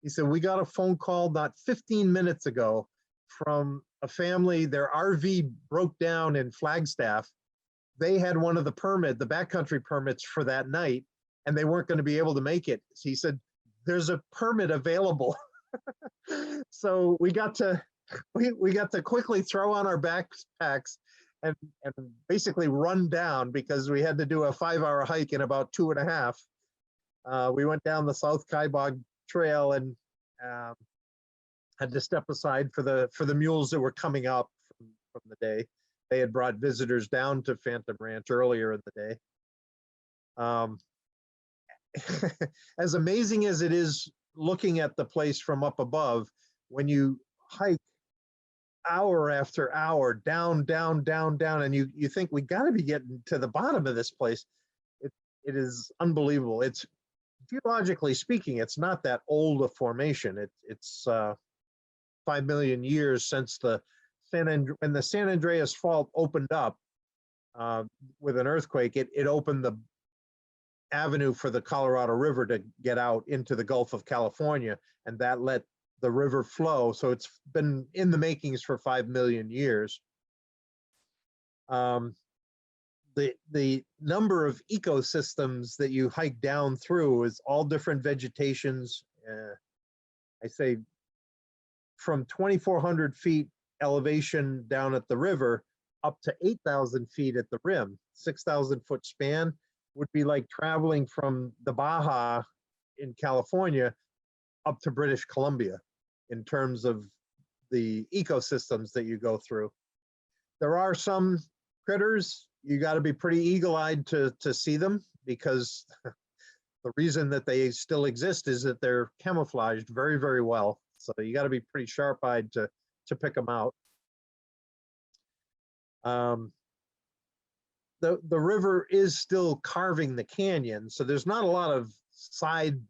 B: He said, "We got a phone call not 15 minutes ago from a family. Their RV broke down in Flagstaff. They had one of the backcountry permits for that night, and they weren't going to be able to make it." So he said, "There's a permit available." So we got to quickly throw on our backpacks and basically run down, because we had to do a 5-hour hike in about 2.5. We went down the South Kaibog Trail and had to step aside for the mules that were coming up from the day. They had brought visitors down to Phantom Ranch earlier in the day. As amazing as it is looking at the place from up above, when you hike hour after hour down, and you think, we got to be getting to the bottom of this place. It is unbelievable. It's, geologically speaking, it's not that old a formation. It's 5 million years since when the San Andreas Fault opened up with an earthquake. It opened the avenue for the Colorado River to get out into the Gulf of California, and that let the river flow. So it's been in the makings for 5 million years. The number of ecosystems that you hike down through is all different vegetations. I say from 2,400 feet elevation down at the river up to 8,000 feet at the rim. 6,000 foot span would be like traveling from the Baja in California up to British Columbia in terms of the ecosystems that you go through. There are some critters, you got to be pretty eagle-eyed to see them, because the reason that they still exist is that they're camouflaged very, very well. So you got to be pretty sharp-eyed to pick them out. The river is still carving the canyon, so there's not a lot of side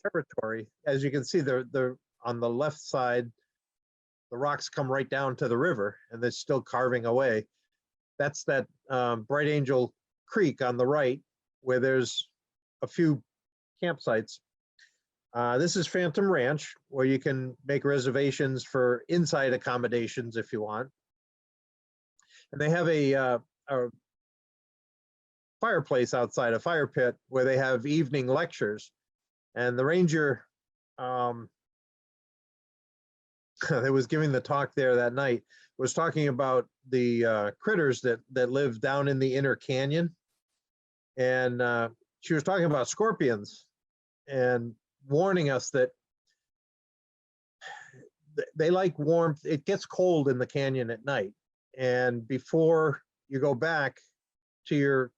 B: territory. As you can see, they're on the left side, the rocks come right down to the river, and they're still carving away. That's that Bright Angel Creek on the right, where there's a few campsites. This is Phantom Ranch, where you can make reservations for inside accommodations if you want. And they have a fireplace outside, a fire pit, where they have evening lectures. And the ranger that was giving the talk there that night was talking about the critters that live down in the inner canyon. And she was talking about scorpions and warning us that they like warmth. It gets cold in the canyon at night. And before you go back to your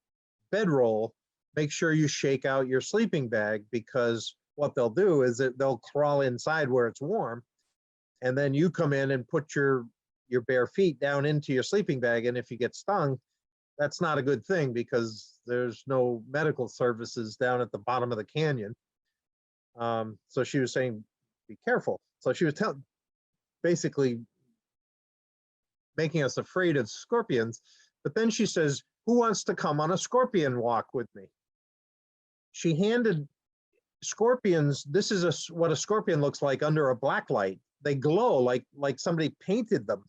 B: bedroll, make sure you shake out your sleeping bag, because what they'll do is that they'll crawl inside where it's warm, and then you come in and put your bare feet down into your sleeping bag. And if you get stung, that's not a good thing, because there's no medical services down at the bottom of the canyon. So she was saying, be careful. So she was basically making us afraid of scorpions. But then she says, who wants to come on a scorpion walk with me? She handed scorpions, this is what a scorpion looks like under a black light. They glow like somebody painted them.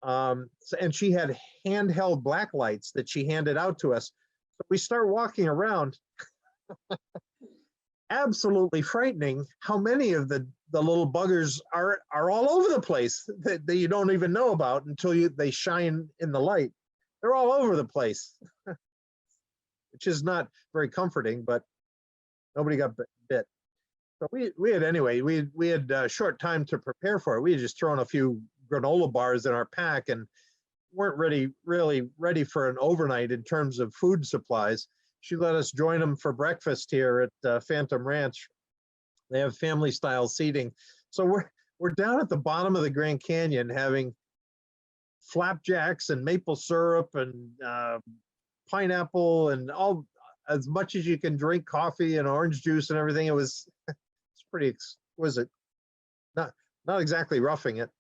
B: And she had handheld black lights that she handed out to us. So we start walking around, absolutely frightening how many of the little buggers are all over the place that you don't even know about until they shine in the light. They're all over the place, which is not very comforting, but nobody got bit. So we had a short time to prepare for it. We had just thrown a few granola bars in our pack and weren't really ready for an overnight in terms of food supplies. She let us join them for breakfast here at Phantom Ranch. They have family style seating. So we're down at the bottom of the Grand Canyon having flapjacks and maple syrup and pineapple and all, as much as you can drink, coffee and orange juice and everything. It's pretty exquisite. Not exactly roughing it.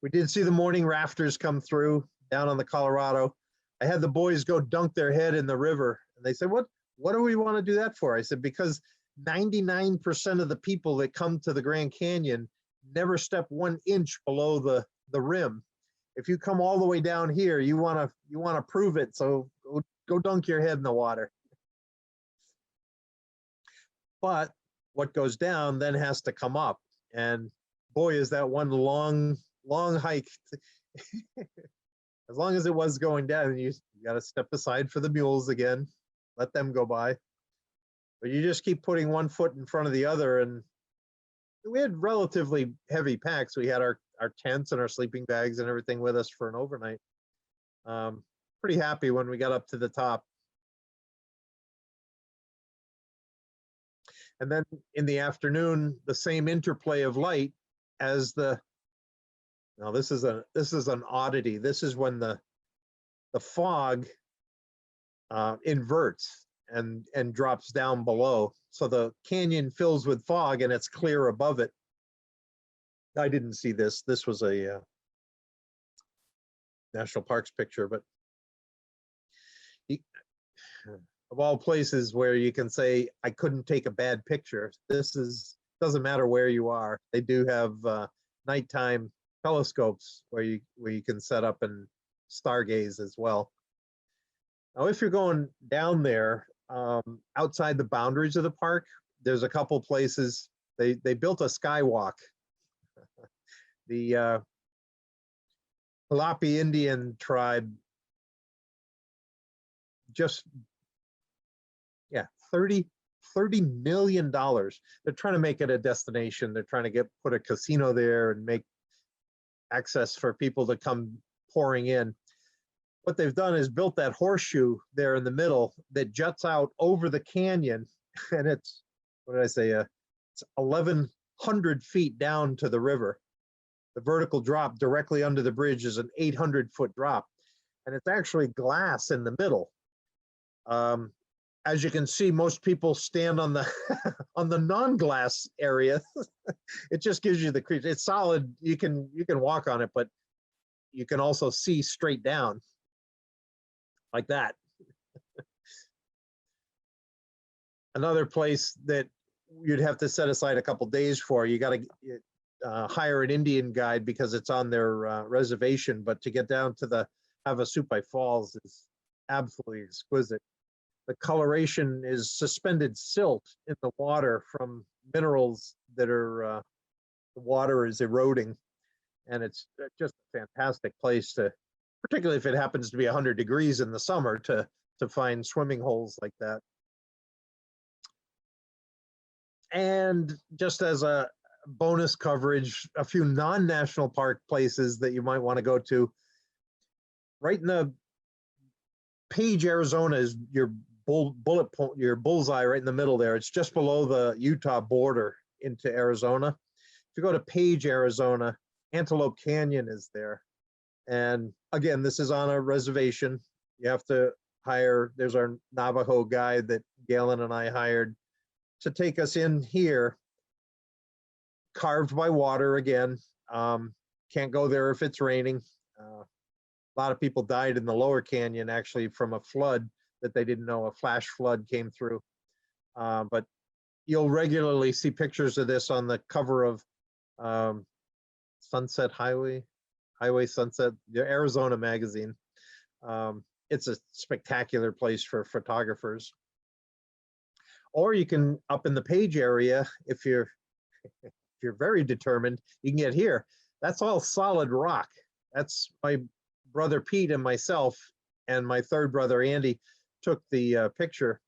B: We did see the morning rafters come through down on the Colorado. I had the boys go dunk their head in the river, and they said, what do we want to do that for? I said, because 99% of the people that come to the Grand Canyon never step 1 inch below the rim. If you come all the way down here, you want to prove it. So go dunk your head in the water. But what goes down then has to come up. And boy, is that one long hike. As long as it was going down, you got to step aside for the mules again, let them go by. But you just keep putting one foot in front of the other. And we had relatively heavy packs. We had our tents and our sleeping bags and everything with us for an overnight. Pretty happy when we got up to the top. And then in the afternoon, the same interplay of light as now this is an oddity. This is when the fog inverts and drops down below. So the canyon fills with fog and it's clear above it. I didn't see this. This was a National Parks picture, but of all places where you can say, I couldn't take a bad picture, doesn't matter where you are. They do have nighttime telescopes where you can set up and stargaze as well. Now, if you're going down there, outside the boundaries of the park, there's a couple places. They built a skywalk. The Halapi Indian tribe just, $30 million. They're trying to make it a destination. They're trying to put a casino there and make access for people to come pouring in. What they've done is built that horseshoe there in the middle that juts out over the canyon. And it's, what did I say? It's 1,100 feet down to the river. The vertical drop directly under the bridge is an 800-foot drop. And it's actually glass in the middle. As you can see, most people stand on the on the non-glass area. It just gives you the creep. It's solid. You can walk on it, but you can also see straight down like that. Another place that you'd have to set aside a couple days for. You got to hire an Indian guide because it's on their reservation. But to get down to the Havasupai Falls is absolutely exquisite. The coloration is suspended silt in the water from minerals that are the water is eroding, and it's just a fantastic place to, particularly if it happens to be 100 degrees in the summer, to find swimming holes like that. And just as a bonus coverage, a few non-national park places that you might want to go to. Right in the Page, Arizona is your bullet point, your bullseye right in the middle there. It's just below the Utah border into Arizona. If you go to Page, Arizona, Antelope Canyon is there. And again, this is on a reservation. You have to hire, there's our Navajo guide that Galen and I hired to take us in here. Carved by water again. Can't go there if it's raining. A lot of people died in the lower canyon actually from a flood that they didn't know, a flash flood came through. But you'll regularly see pictures of this on the cover of Sunset Highway, Highway Sunset, the Arizona magazine. It's a spectacular place for photographers. Or you can, up in the Page area, if you're very determined, you can get here. That's all solid rock. That's my brother Pete and myself, and my third brother Andy took the picture.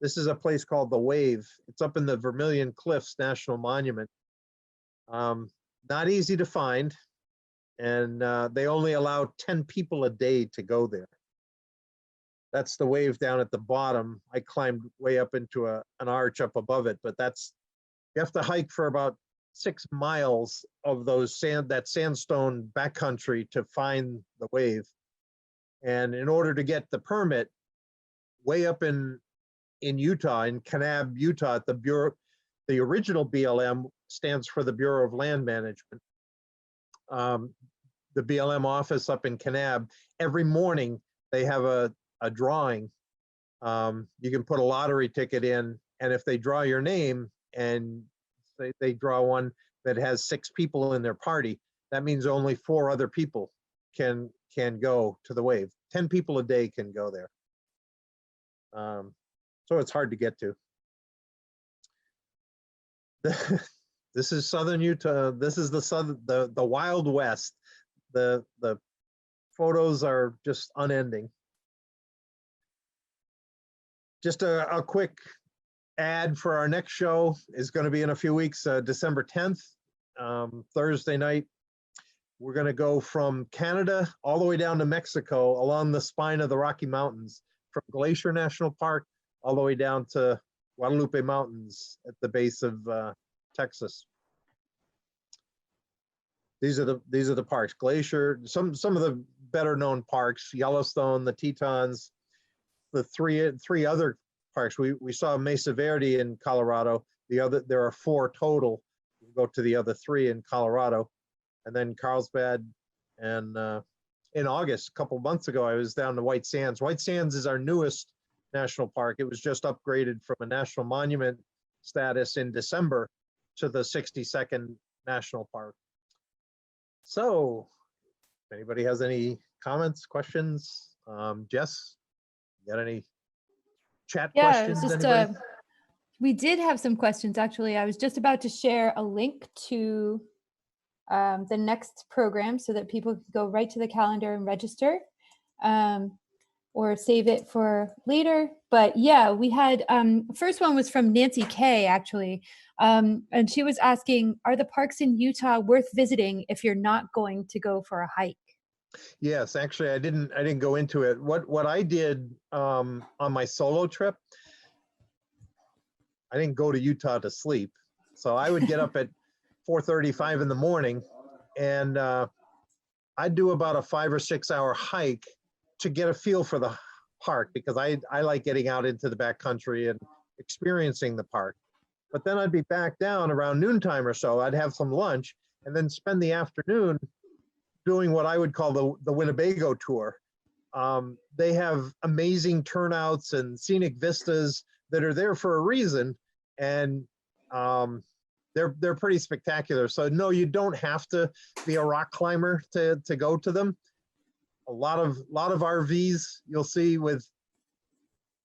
B: This is a place called The Wave. It's up in the Vermilion Cliffs National Monument. Not easy to find, and they only allow 10 people a day to go there. That's the wave down at the bottom. I climbed way up into an arch up above it, but you have to hike for about 6 miles of that sandstone backcountry to find the wave. And in order to get the permit, way up in Utah, in Kanab, Utah, at the Bureau, the original BLM stands for the Bureau of Land Management. The BLM office up in Kanab, every morning they have a drawing. You can put a lottery ticket in, and if they draw your name and they draw one that has 6 people in their party, that means only 4 other people can go to the wave. 10 people a day can go there. So it's hard to get to. This is southern Utah. This is the Wild West. The photos are just unending. Just a quick ad for our next show is going to be in a few weeks, December 10th, Thursday night. We're going to go from Canada all the way down to Mexico along the spine of the Rocky Mountains, from Glacier National Park all the way down to Guadalupe Mountains at the base of Texas. These are the parks. Glacier, some of the better known parks, Yellowstone, the Tetons, the three other parks. We saw Mesa Verde in Colorado. There are 4 total. We'll go to the other 3 in Colorado, and then Carlsbad. And in August, a couple months ago, I was down to White Sands. White Sands is our newest national park. It was just upgraded from a national monument status in December to the 62nd national park. So, if anybody has any comments, questions, Jess, you got any chat questions?
A: It was just, we did have some questions, actually. I was just about to share a link to the next program so that people can go right to the calendar and register, or save it for later. But yeah, we had, first one was from Nancy K, actually. And she was asking, are the parks in Utah worth visiting if you're not going to go for a hike?
B: Yes, actually, I didn't go into it. What I did on my solo trip, I didn't go to Utah to sleep. So I would get up at 4:35 in the morning, and I'd do about a 5 or 6 hour hike to get a feel for the park, because I like getting out into the backcountry and experiencing the park. But then I'd be back down around noontime or so. I'd have some lunch and then spend the afternoon doing what I would call the Winnebago tour. They have amazing turnouts and scenic vistas that are there for a reason, and they're pretty spectacular. So no, you don't have to be a rock climber to go to them. A lot of RVs you'll see with,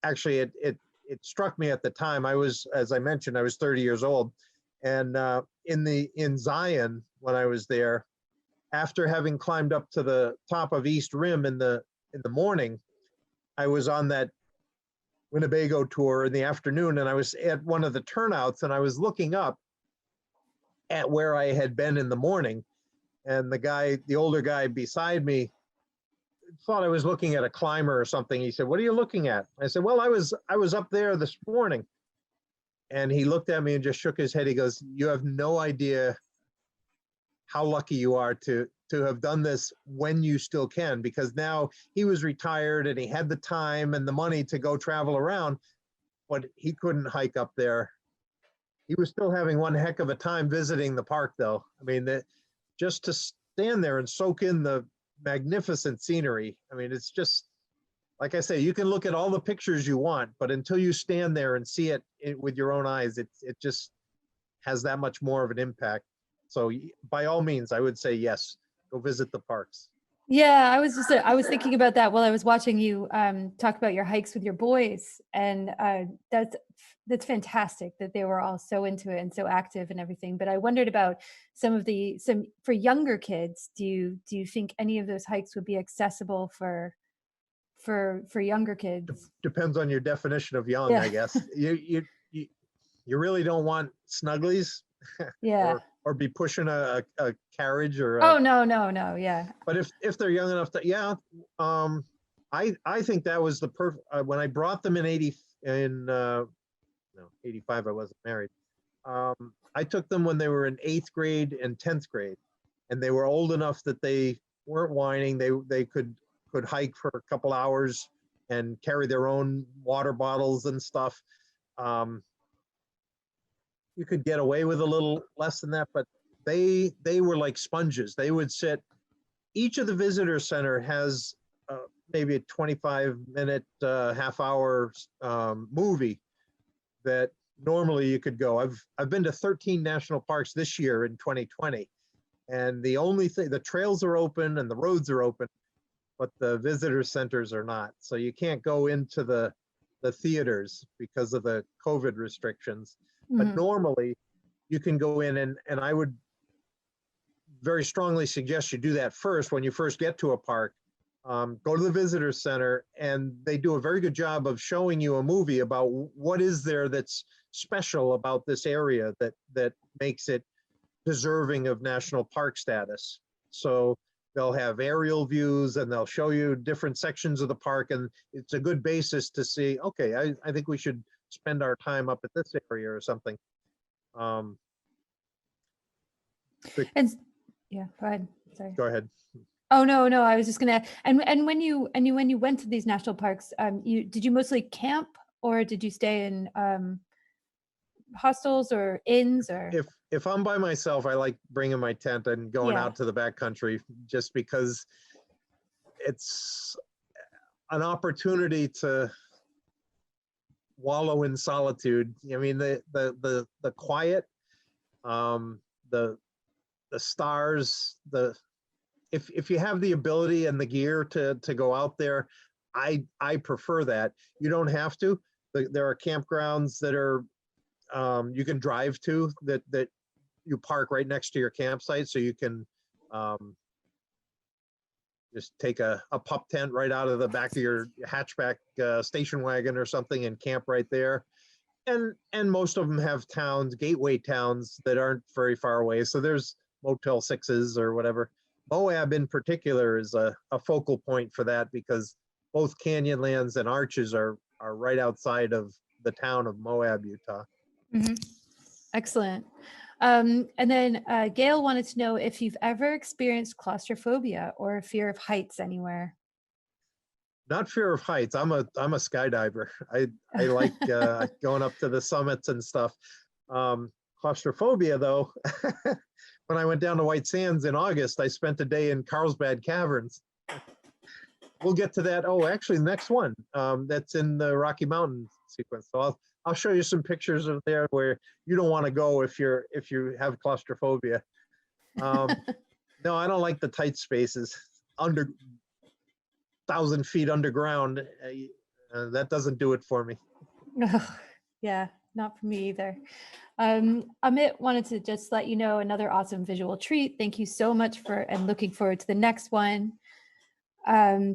B: actually it struck me at the time. As I mentioned, I was 30 years old, and in Zion, when I was there, after having climbed up to the top of East Rim in the morning, I was on that Winnebago tour in the afternoon, and I was at one of the turnouts, and I was looking up at where I had been in the morning, and the older guy beside me thought I was looking at a climber or something. He said, "What are you looking at?" I said, "Well, I was up there this morning." And he looked at me and just shook his head. He goes, "You have no idea how lucky you are to have done this when you still can," because now he was retired and he had the time and the money to go travel around, but he couldn't hike up there. He was still having one heck of a time visiting the park, though. I mean, just to stand there and soak in the magnificent scenery. I mean, it's just, like I say, you can look at all the pictures you want, but until you stand there and see it with your own eyes, it just has that much more of an impact. So by all means, I would say yes, go visit the parks.
A: Yeah, I was thinking about that while I was watching you talk about your hikes with your boys, and that's fantastic that they were all so into it and so active and everything. But I wondered about some for younger kids. Do you think any of those hikes would be accessible for younger kids?
B: Depends on your definition of young,
A: Yeah.
B: I guess. You really don't want snugglies
A: Yeah.
B: or be pushing a carriage or
A: Oh, no, yeah.
B: but if they're young enough to, yeah, I think that was the perfect, when I brought them in 85, I wasn't married. I took them when they were in 8th grade and 10th grade, and they were old enough that they weren't whining. They could hike for a couple hours and carry their own water bottles and stuff. You could get away with a little less than that, but they were like sponges. They would sit. Each of the visitor center has maybe a 25-minute, half-hour movie that normally you could go. I've been to 13 national parks this year in 2020, and the only thing, the trails are open and the roads are open, but the visitor centers are not. So you can't go into the theaters because of the COVID restrictions. But normally you can go in, and I would very strongly suggest you do that first when you first get to a park. Go to the visitor center, and they do a very good job of showing you a movie about what is there that's special about this area that makes it deserving of national park status. So they'll have aerial views, and they'll show you different sections of the park, and it's a good basis to see, okay, I think we should spend our time up at this area or something.
A: And yeah, go ahead. Sorry.
B: Go ahead.
A: Oh, no, I was just gonna, and when you went to these national parks, did you mostly camp, or did you stay in hostels or inns, or?
B: If I'm by myself, I like bringing my tent and going out to the backcountry, just because it's an opportunity to wallow in solitude. I mean, the quiet, the stars, if you have the ability and the gear to go out there, I prefer that. You don't have to. There are campgrounds that are you can drive to that you park right next to your campsite, so you can just take a pup tent right out of the back of your hatchback station wagon or something and camp right there. And most of them have towns, gateway towns, that aren't very far away. So there's Motel 6s or whatever. Moab in particular is a focal point for that, because both Canyonlands and Arches are right outside of the town of Moab, Utah.
A: Mm-hmm. Excellent. And then Gail wanted to know if you've ever experienced claustrophobia or fear of heights anywhere.
B: Not fear of heights. I'm a skydiver. I like going up to the summits and stuff. Claustrophobia, though, when I went down to White Sands in August, I spent a day in Carlsbad Caverns. We'll get to that. Oh, actually, the next one, that's in the Rocky Mountain sequence. So I'll show you some pictures of there where you don't want to go if you have claustrophobia. No, I don't like the tight spaces. 1,000 feet underground, that doesn't do it for me.
A: Yeah, not for me either. Amit wanted to just let you know, another awesome visual treat. Thank you so much and looking forward to the next one.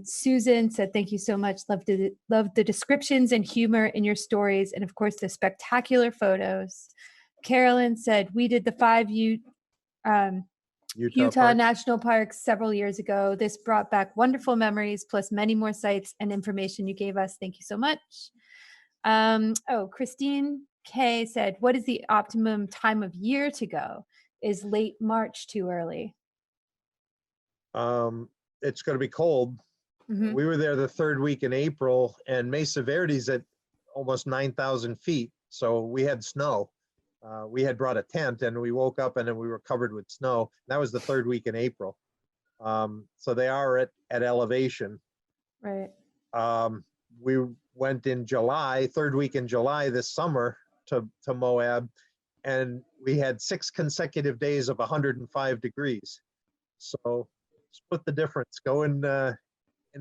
A: Susan said, thank you so much. Love the descriptions and humor in your stories, and of course the spectacular photos. Carolyn said, we did the 5 Utah National Parks several years ago. This brought back wonderful memories, plus many more sites and information you gave us. Thank you so much. Christine K said, what is the optimum time of year to go? Is late March too early?
B: It's going to be cold. Mm-hmm. We were there the 3rd week in April, and Mesa Verde's at almost 9,000 feet. So we had snow. We had brought a tent, and we woke up and then we were covered with snow. That was the 3rd week in April. So they are at elevation.
A: Right.
B: We went in July, third week in July this summer to Moab, and we had 6 consecutive days of 105 degrees. So split the difference. Go in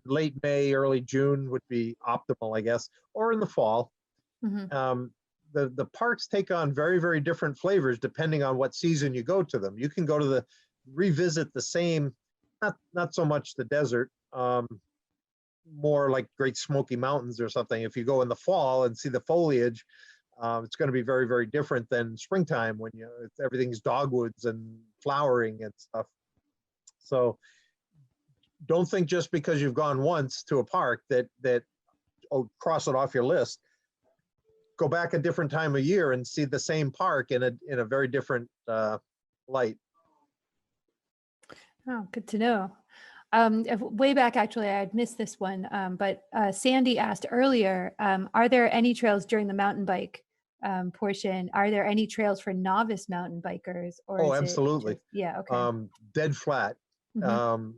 B: late May, early June would be optimal, I guess, or in the fall.
A: Hmm.
B: The parks take on very, very different flavors depending on what season you go to them. You can go to revisit the same, not so much the desert, more like Great Smoky Mountains or something. If you go in the fall and see the foliage, it's going to be very, very different than springtime when everything's dogwoods and flowering and stuff. So don't think just because you've gone once to a park that cross it off your list. Go back a different time of year and see the same park in a very different light.
A: Oh, good to know. Way back, actually, I had missed this one, but Sandy asked earlier, are there any trails during the mountain bike portion? Are there any trails for novice mountain bikers, or
B: Oh,
A: is it
B: absolutely.
A: just, yeah, okay.
B: Dead flat.
A: Hmm.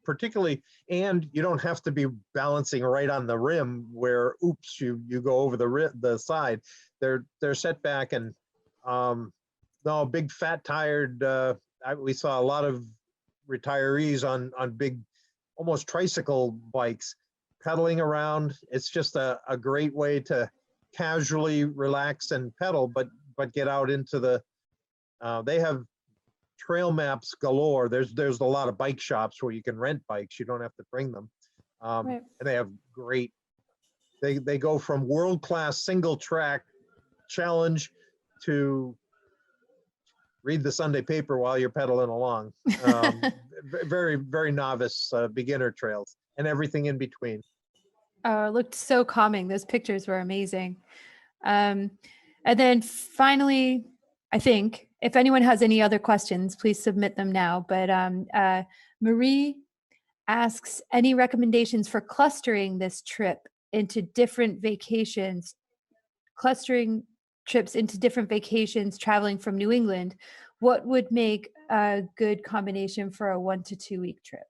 B: Particularly, and you don't have to be balancing right on the rim where, oops, you go over the side. They're set back, and no, big fat tired. We saw a lot of retirees on big, almost tricycle bikes, pedaling around. It's just a great way to casually relax and pedal, but get out into the. They have trail maps galore. There's a lot of bike shops where you can rent bikes. You don't have to bring them.
A: Right.
B: And they have great. They go from world-class single track challenge to read the Sunday paper while you're pedaling along. Very, very novice beginner trails and everything in between.
A: It looked so calming. Those pictures were amazing. Um, and then finally, I think if anyone has any other questions, please submit them now. But Marie asks any recommendations for clustering this trip into different vacations, clustering trips into different vacations, traveling from New England. What would make a good combination for a 1 to 2 week trip?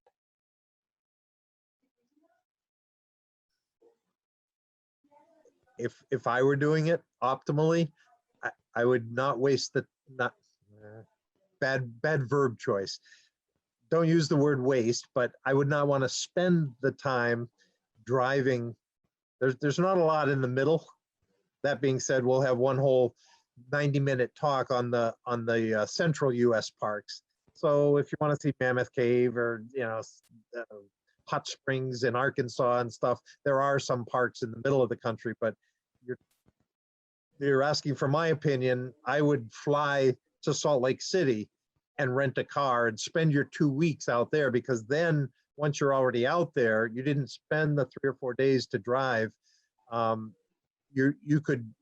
B: If I were doing it optimally, I would not waste the not bad verb choice. Don't use the word waste, but I would not want to spend the time driving. There's not a lot in the middle. That being said, we'll have one whole 90-minute talk on the central U.S. parks. So if you want to see Mammoth Cave or Hot Springs in Arkansas and stuff, there are some parks in the middle of the country. But you're asking for my opinion. I would fly to Salt Lake City and rent a car and spend your 2 weeks out there, because then once you're already out there, you didn't spend the 3 or 4 days to drive. You could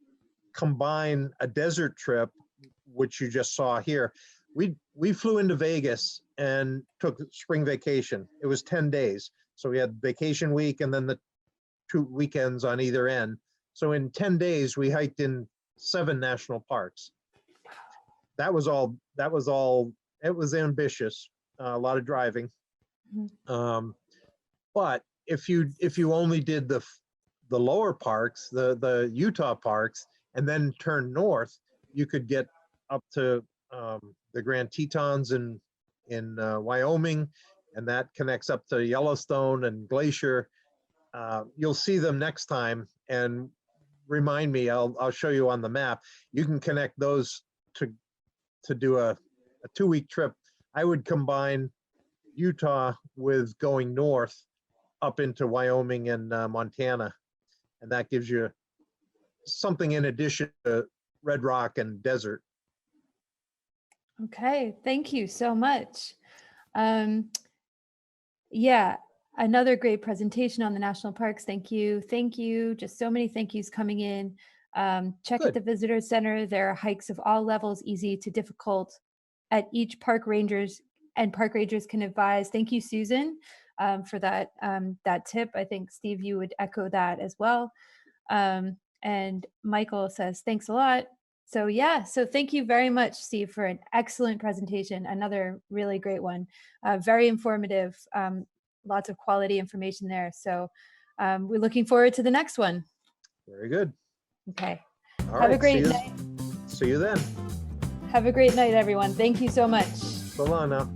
B: combine a desert trip, which you just saw here. We flew into Vegas and took spring vacation. It was 10 days. So we had vacation week and then the 2 weekends on either end. So in 10 days, we hiked in 7 national parks. That was all, it was ambitious, a lot of driving. But if you only did the lower parks, the Utah parks, and then turn north, you could get up to the Grand Tetons in Wyoming, and that connects up to Yellowstone and Glacier. You'll see them next time, and remind me. I'll show you on the map. You can connect those to do a 2-week trip. I would combine Utah with going north up into Wyoming and Montana, and that gives you something in addition to Red Rock and desert.
A: Okay, thank you so much. Yeah, another great presentation on the national parks. Thank you. Thank you. Just so many thank yous coming in. Check at
B: Good.
A: the visitor center. There are hikes of all levels, easy to difficult, at each park rangers, and park rangers can advise. Thank you, Susan, for that tip. I think, Steve, you would echo that as well. And Michael says, thanks a lot. So yeah, so thank you very much, Steve, for an excellent presentation. Another really great one, very informative, lots of quality information there. So we're looking forward to the next one.
B: Very good.
A: Okay.
B: All
A: Have a
B: right.
A: great night.
B: See you then.
A: Have a great night, everyone. Thank you so much.
B: So long now.